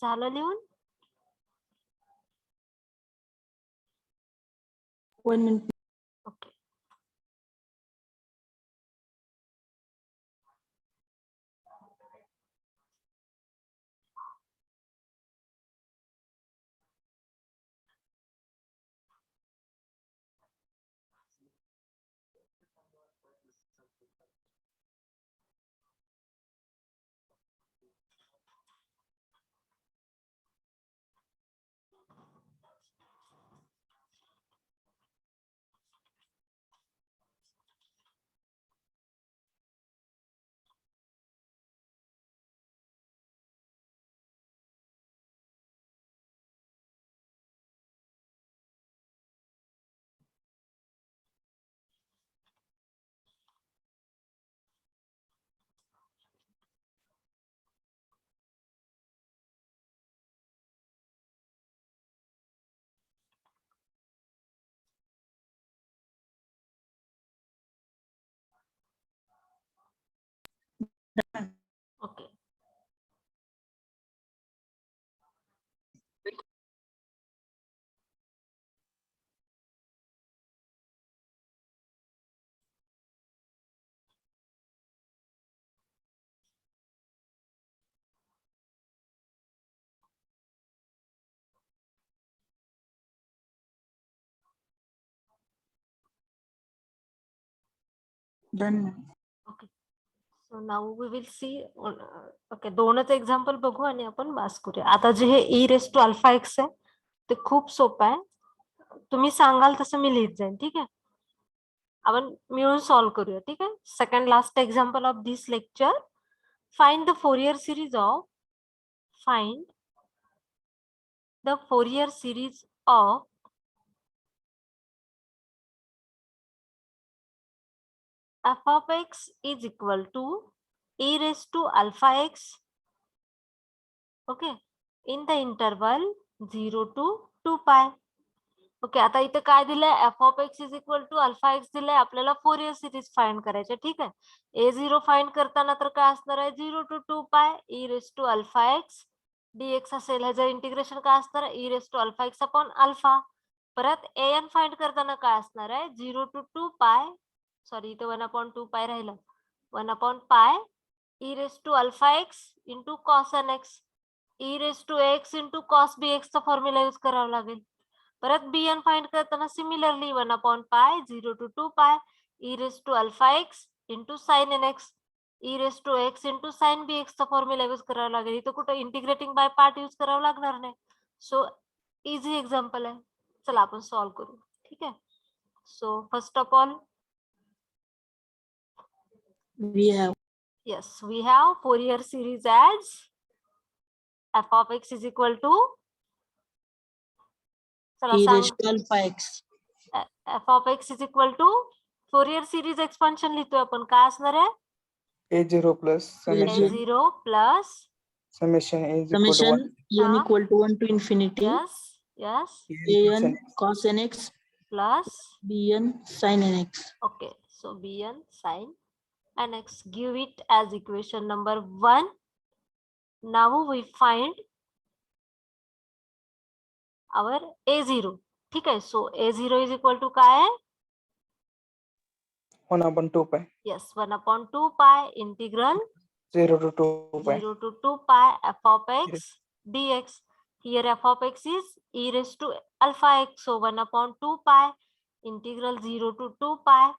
झालं लिहून? 1 minute. Okay. Done. Okay, so now we will see. Okay, दोनच एक्झाम्पल बघू आणि आपण बास करूया. आता जे हे e raise to alpha x आहे ते खूप सोपं आहे. तुम्ही सांगाल तसं मी लिहित जाईन. ठीक आहे, आपण मिळून सॉल्व्ह करूया. ठीक आहे, second last example of this lecture. Find the Fourier series of f of x is equal to e raised to alpha x, okay, in the interval 0 to 2 pi. Okay, आता इथे काय दिलंय, f of x is equal to alpha x दिलंय. आपल्याला Fourier series find करायचे. ठीक आहे, a0 find करताना तर काय असणार आहे, 0 to 2 pi e raised to alpha x dx असेल. ह्याचं इंटिग्रेशन काय असणार आहे, e raised to alpha x upon alpha. परत an फाइंड करताना काय असणार आहे, 0 to 2 pi, सॉरी इथे 1/2 pi राहिलं, 1/pi e raised to alpha x into cos nx, e raised to x into cos bx चा फॉर्म्युला यूज करावा लागेल. परत bn फाइंड करताना similarly 1/pi 0 to 2 pi e raised to alpha x into sin nx, e raised to x into sin bx चा formula use करावा लागेल. इथं कुठं इंटिग्रेटिंग बाय पार्ट यूज करावं लागणार नाही. सो इझी एक्झाम्पल आहे. चला आपण सॉल्व्ह करू. ठीक आहे, so first of all We have yes, we have Fourier series as f of x is equal to, चला e सांग, raised to alpha x. f of x is equal to Fourier series expansion लिहितोय आपण. काय असणार आहे, A0 plus summation a0 plus summation is equal to Summation 1 n हाँ. equal to 1 to infinity yes yes an cos nx plus, bn sin nx. okay, so bn sin nx, give it as equation number 1. now we find our a0. ठीक आहे, so a0 is equal to काय आहे, 1/2 pi yes, 1/2 pi integral 0 to 2 pi 0 to 2 pi f of x dx. Here f of x is e raised to alpha x, so 1/2 pi integral 0 to 2 pi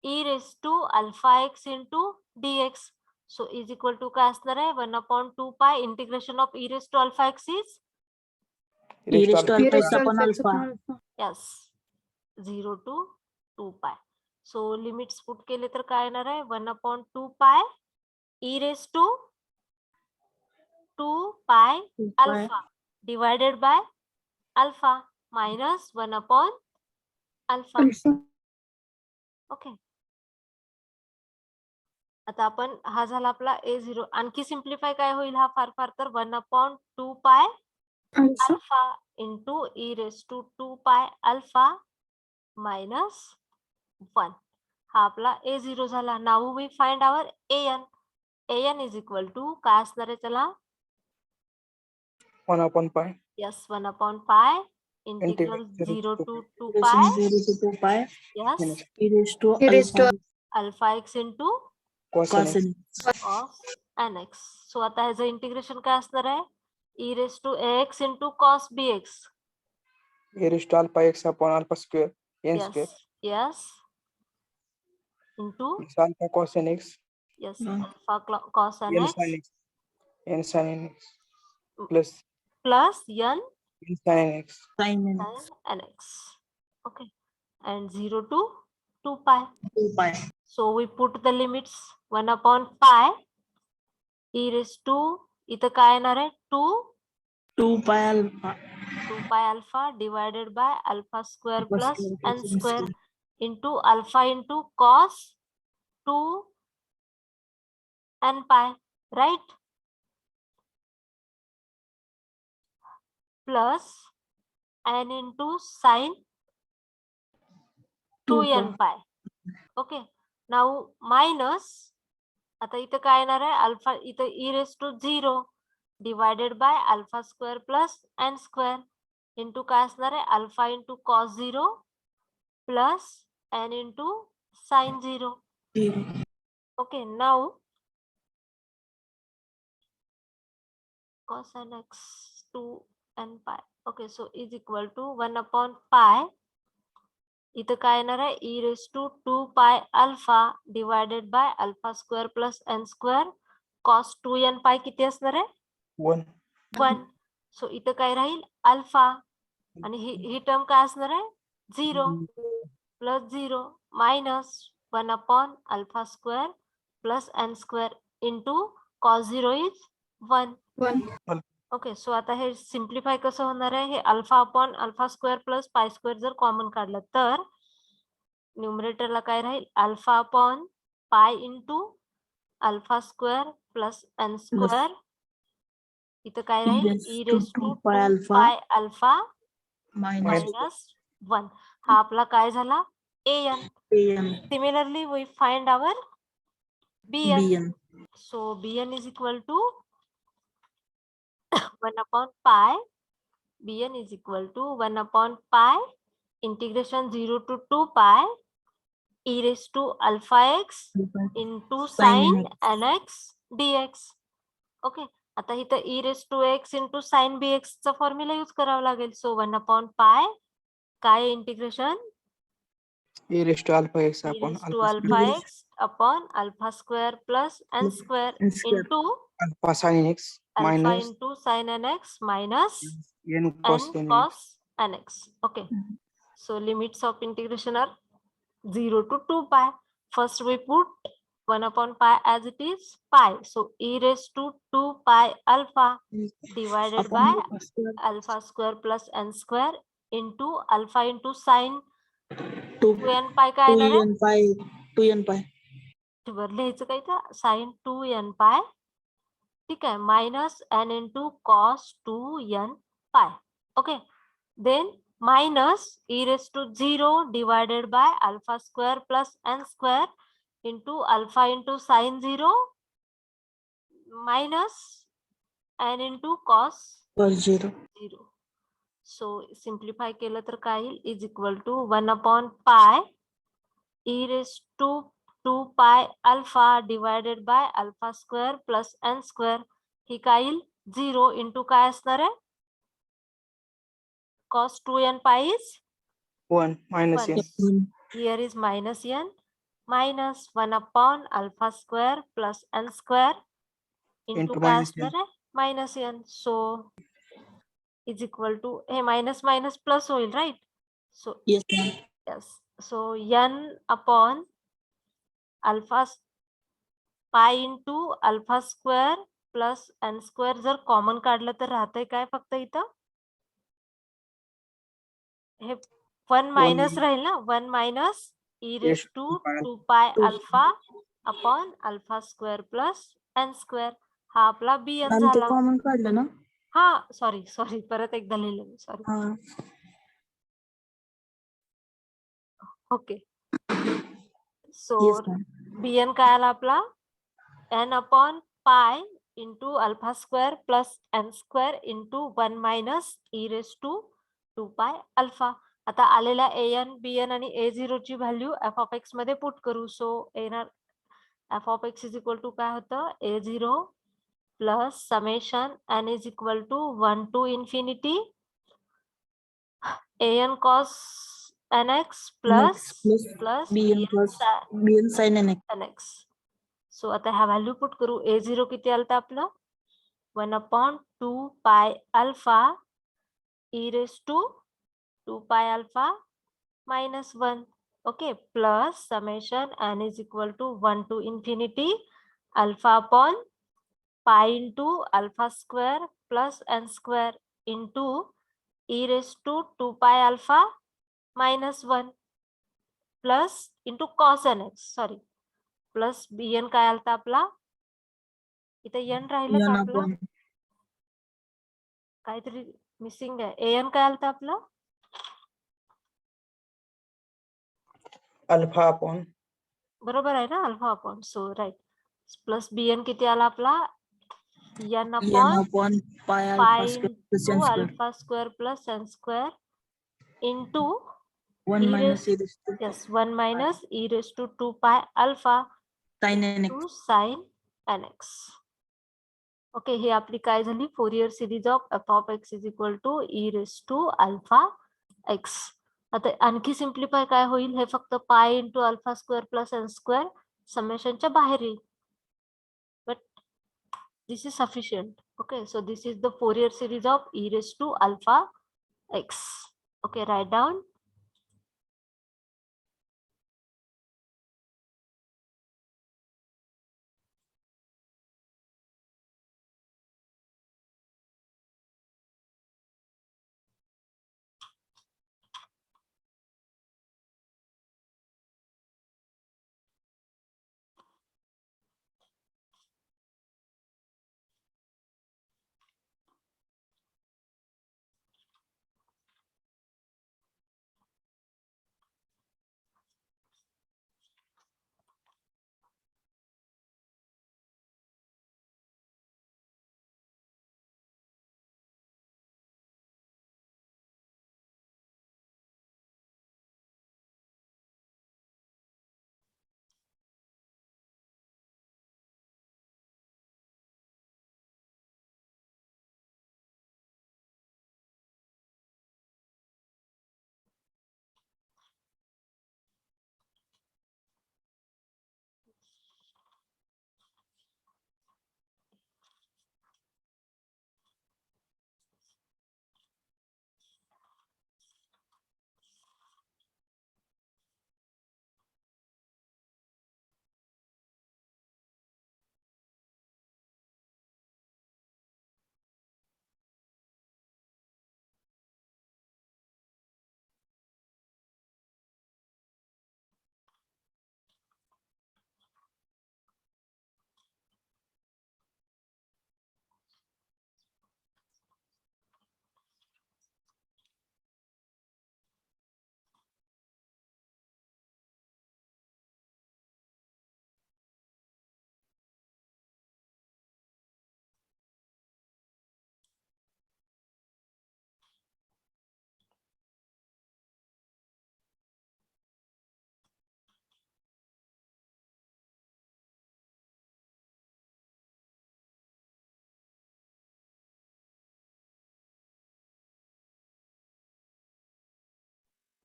e raised to alpha x into dx. So is equal to काय असणार आहे, 1/2 pi integration of e raised to alpha x is, e raised to E alpha raised x to upon alpha x alpha. upon alpha. yes, 0 to 2 pi. So limits put केले तर काय येणार आहे, 1/2 pi e raised to 2 pi 2 pi alpha divided by alpha minus 1/alpha. Alpha. Okay, आता आपण हा झाला आपला a0. आणखी सिम्प्लिफाय काय होईल हा फार फार तर 1/2 pi Alpha. alpha into e raised to 2 pi alpha minus 1. हा आपला a0 झाला. Now we find our an. an is equal to काय असणार आहे त्याला, 1/pi yes, 1/pi integral Integral 0 to 2 integration pi, 0 to 2 pi yes, e raised to E raised to alpha x into cos cos nx nx. cos nx. सो आता ह्याचं integration काय असणार आहे, e raised to ax into cos bx, a raised to alpha x upon alpha square n yes square yes into, plus alpha cos nx yes, Hmm. alpha cos n nx sin x n sin nx plus plus n n sin nx Sin sin nx. nx. Okay, and 0 to 2 pi. 2 pi. So we put the limits 1/pi e raised to, इथं काय येणार आहे, 2 pi alpha 2 pi alpha divided by alpha square alpha plus square n plus n square square. into alpha into cos 2 n pi, right? Plus n into sin 2 2n pi. Okay, now minus, आता इथं काय येणार आहे, alpha इथं e raised to 0 divided by alpha square plus n square into काय असणार आहे, alpha into cos 0 plus n into sin 0. 0. Okay, now cos nx 2 n pi. Okay, so is equal to 1/pi इथं काय येणार आहे e raise to 2 pi alpha divided by alpha square plus n square cos 2n pi किती असणार आहे 1. 1. सो इथं काय राहील अल्फा आणि ही टर्म काय असणार आहे 0 plus 0 minus 1 upon alpha square plus n square into cos 0 is 1. 1. Okay so आता हे सिम्प्लिफाय कसं होणार आहे हे alpha upon alpha square plus pi square जर कॉमन काढलं तर न्यूमरेटरला काय राहील alpha upon pi into alpha square plus n square इथं काय राहील e raise to 2 pi alpha minus 1 हा आपला काय झाला an. Similarly we find our bn. So bn is equal to 1 upon pi. bn is equal to 1 upon pi integration 0 to 2 pi e raised to alpha x into sin nx dx. Okay आता इथं e raised to x into sin bx चा formula use करावा लागेल. सो 1 upon pi काय integration E raised to alpha x e upon raised to alpha alpha square x upon alpha square plus n square into alpha sin x alpha minus into sin nx minus n cos n n x. cos nx. Okay. So limits of integration are 0 to 2 pi. First we put 1 upon pi as it is pi. So e raised to 2 pi alpha divided by alpha square plus n square into alpha into sin 2n pi काय येणार आहे 2n पाय वर लिहायचं काय तर sin 2n pi ठीक आहे minus n into cos 2n pi. Okay. Then minus e raised to 0 divided by alpha square plus n square into alpha into sin 0 minus n into cos 0 0. So simplify केलं तर काय येईल is equal to 1 upon pi e raised to 2 pi alpha divided by alpha square plus n square ही काय येईल 0 into काय असणार आहे cos 2n pi is 1 minus 1. n. Here is minus n minus 1 upon alpha square plus n square into Into काय minus n. असणार आहे minus n. So is equal to हे minus minus plus होईल right. So yes ma'am. yes. So n upon alpha pi into alpha square plus n square जर common काढलं तर राहतंय काय फक्त इथं हे 1 मायनस राहील ना 1 minus e raised to 2 pi alpha upon alpha square plus n square हा आपला bn मॅम ते झाला. कॉमन काढलं ना हा सॉरी परत एकदा लिहिलं मी सॉरी. हा okay so yes ma'am bn काय आला आपला n upon pi into alpha square plus n square into 1 minus e raised to 2 pi alpha. आता आलेला an bn आणि a0 ची व्हॅल्यू f of x मध्ये पुट करू. सो येणार f of x is equal to काय होतं a0 plus summation n is equal to 1 to infinity an cos nx plus bn plus bn sin nx. सो आता ह्या value put करू a0 किती आलता आपलं 1 upon 2 pi alpha e raised to 2 pi alpha minus 1. Okay, plus summation n is equal to 1 to infinity alpha upon pi into alpha square plus n square into e raised to 2 pi alpha minus 1 plus into cos nx sorry plus bn काय आलता आपला इथं n राहिलं का आपलं काहीतरी missing आहे an काय आलता आपलं Alpha upon बरोबर आहे ना alpha upon so right plus bn किती आला आपला n n upon upon pi pi alpha square plus into n square alpha square plus n square into 1 e minus raised e raised to yes 1 minus e raised to 2 pi alpha sin into nx sin nx. Okay ही आपली काय झाली Fourier series of f of x is equal to e raised to alpha x. आता आणखी simplify काय होईल, हे फक्त pi into alpha square plus n square समेशनच्या बाहेर येईल. But this is sufficient. Okay, so this is the Fourier series of e raised to alpha x. Okay, write down.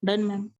Done, ma'am.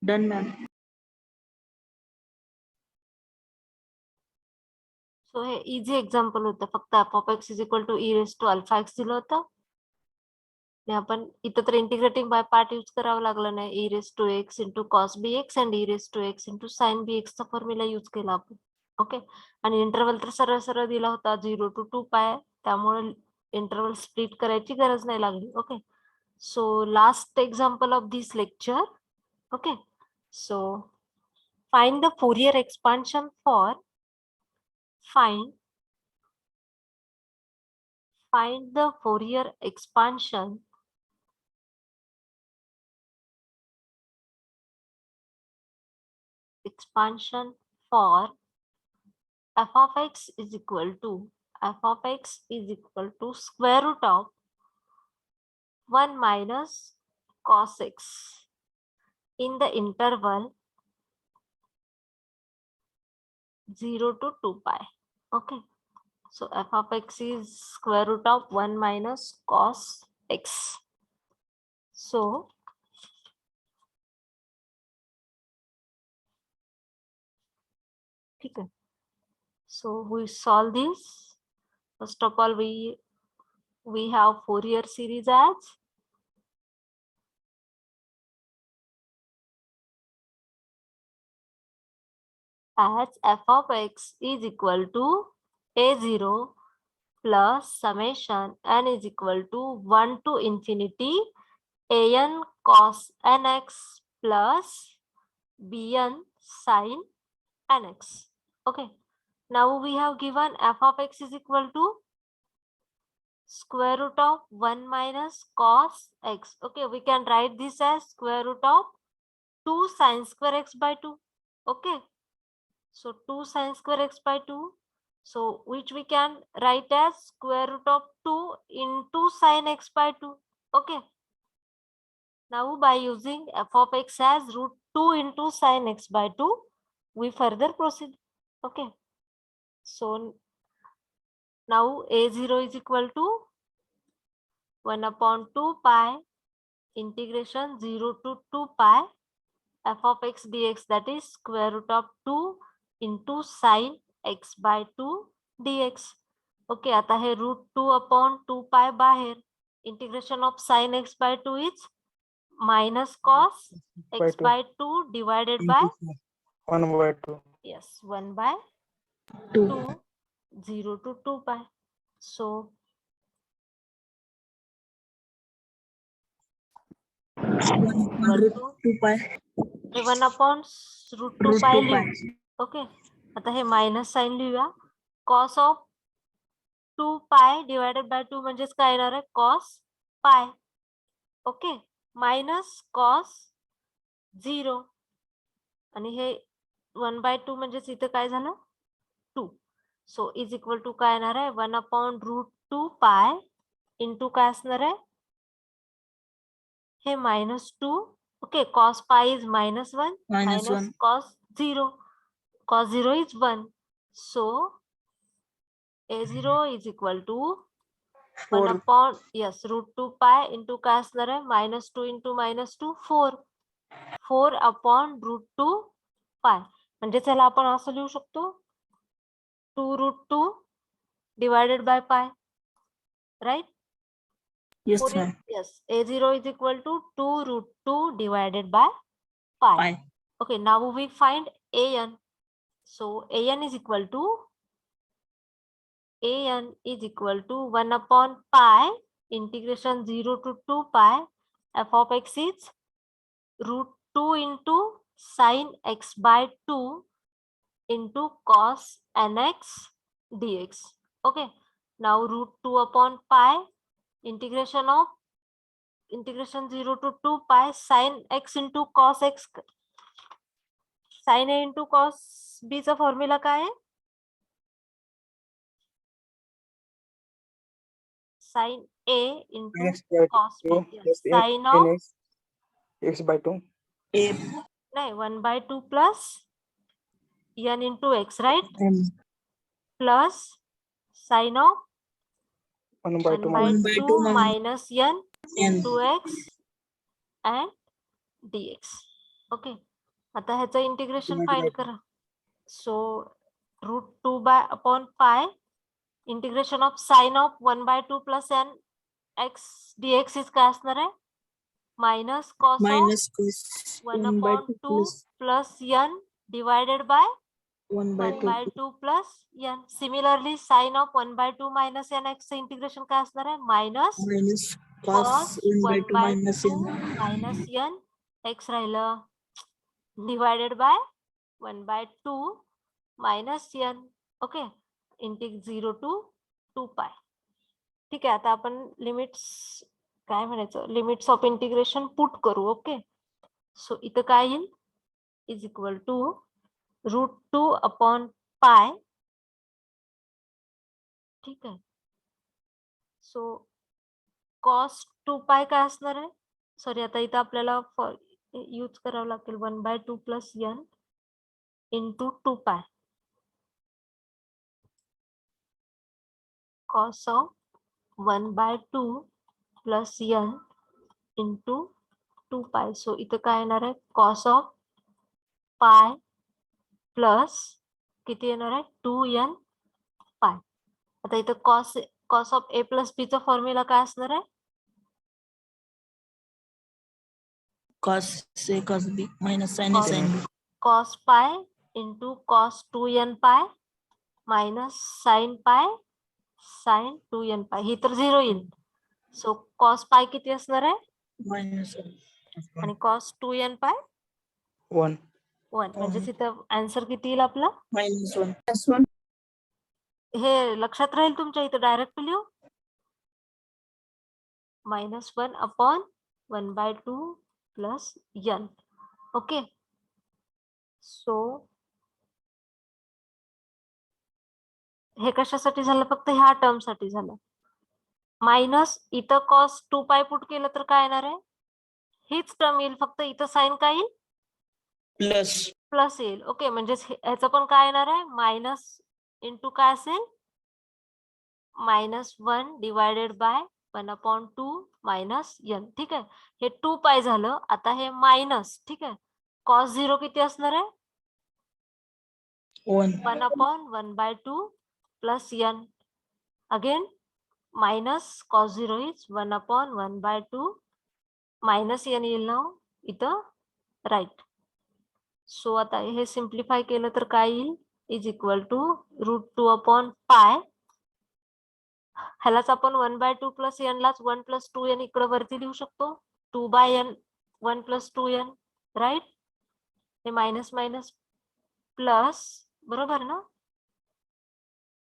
Done ma'am. So हे easy example होतं, फक्त f of x is equal to e raise to alpha x दिलं होतं आणि आपण इथं तर integrating by part use करावं लागलं नाही. e raise to x into cos b x and e raise to x into sine b एक्सचा फॉर्म्युला यूज केला आपण. ओके, आणि इंटरवल तर सरळ सरळ दिला होता 0 to 2 पाय, त्यामुळे इंटरवल स्प्लिट करायची गरज नाही लागली. Okay, so last example of this lecture. Okay, so find the Fourier expansion for find the Fourier expansion for f of x is equal to square root of 1 minus cos x in the interval 0 to 2 pi. Okay, so f of x is square root of 1 minus cos x. So okay, so we solve this. First of all, we have Fourier series as f of x is equal to a0 plus summation n is equal to 1 to infinity an cos nx plus bn sin nx. Okay, now we have given f of x is equal to square root of 1 minus cos x. Okay, we can write this as square root of 2 sin square x by 2. Okay, so 2 sin square x by 2, so which we can write as square root of 2 into sin x by 2. Okay, now by using f of x as root 2 into sin x by 2, we further proceed. Okay, so now a0 is equal to 1 upon 2 pi integration 0 to 2 pi f of x dx, that is square root of 2 into sin x by 2 dx. Okay, आता हे root 2 upon 2 pi बाहेर, integration of sin x by 2 is minus cos x by 2 divided by 1/2. yes 1 by 2 2 0 to 2 pi. So 2 pi 1 upon root 2 pi लिहू. Okay, आता हे minus sign लिहूया. Cos of 2 pi divided bye 2 म्हणजेच काय येणार आहे, cos pi. Okay, minus cos 0 आणि हे 1 bye 2 म्हणजेच इथं काय झालं 2. सो इज इक्वल टू काय येणार आहे 1 अपॉन रूट 2 पाय इंटू काय असणार आहे हे -2. Okay, cos pi is -1 minus cos 0. cos 0 is 1. So a0 is equal to 1 4. upon yes root 2 pi into काय असणार आहे -2 into -2 4. 4 upon root 2 pi. म्हणजे चला आपण असं लिहू शकतो 2 root 2 divided by pi, right? yes ma'am. Yes, a0 is equal to 2 root 2 divided by pi. Pi. Okay, now we find an. So an is equal to 1 upon pi integration 0 to 2 pi f of x is root 2 into sin x by 2 into cos nx dx. Okay, now root 2 upon pi integration 0 to 2 pi sin x into cos x. sin a into cos b चा formula काय आहे sin a into X by cos b. 2 Yes, plus sin of nx x by 2. नहीं 1/2 plus n into x, right? Plus sin of 1/2 1/2 minus n into x and dx. Okay, आता ह्याचं integration find करा. So √2/पाय integration of sine of 1/2 plus n x dx इज काय असणार आहे? Minus cos of minus cos 1/2 plus n divided by 1/2 1/2 plus n. Similarly sine of 1/2 minus n x चं integration काय असणार आहे? मायनस मायनस cos cos 1/2 मायनस 1/2 n मायनस n x राहिलं divided by 1/2 minus n. Okay, इंटिग 0 to 2π. ठीक आहे, आता आपण लिमिट्स काय म्हणायचं, लिमिट्स ऑफ इंटिग्रेशन पुट करू. ओके, सो इथं काय येईल? इज इक्वल टू √2/पाय. ठीक आहे, सो कॉस 2π काय असणार आहे? सॉरी, आता इथं आपल्याला यूज करावं लागेल 1/2 plus n into 2π. Cos of 1/2 plus n into 2π. So इथं काय येणार आहे? कॉस ऑफ पाय प्लस किती येणार आहे? 2n pi. आता इथं cos of a plus b चा फॉर्म्युला काय असणार आहे? cos a cos b minus sin a sin b cos pi into cos 2n pi minus sine pi sine 2n pi. ही तर 0 येईल. सो कॉस पाय किती असणार आहे? मायनस आणि कॉस 2n पाय 1. 1. म्हणजे इथं आन्सर किती येईल आपला? -1 हे लक्षात राहील तुमच्या इथं डायरेक्ट लिहू. -1/1/2 प्लस n. ओके, सो हे कशासाठी झालं? फक्त ह्या टर्म साठी झालं. मायनस इथं कॉस 2π पुट केलं तर काय येणार आहे? हीच टर्म येईल, फक्त इथं साइन काय येईल? प्लस प्लस येईल. ओके, म्हणजे ह्याचं पण काय येणार आहे? मायनस इंटू काय असेल? -1 डिवायडेड बाय 1/2 मायनस n. ठीक आहे, हे 2π झालं. आता हे मायनस. ठीक आहे, कॉस 0 किती असणार आहे? 1 1/1/2 plus n. Again minus cos 0 is 1/1/2 minus n येईल ना इथं, राईट. सो आता हे सिम्प्लिफाय केलं तर काय येईल? इज इक्वल टू √2/पाय. ह्यालाच आपण 1/2 प्लस n लाच 1 प्लस 2n इकडे वरती लिहू शकतो. 2/n 1 plus 2n, right. हे मायनस मायनस प्लस, बरोबर ना?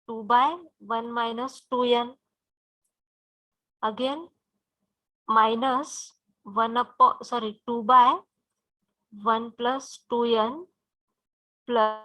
2/1 minus 2n. Again minus 2/1 plus 2n plus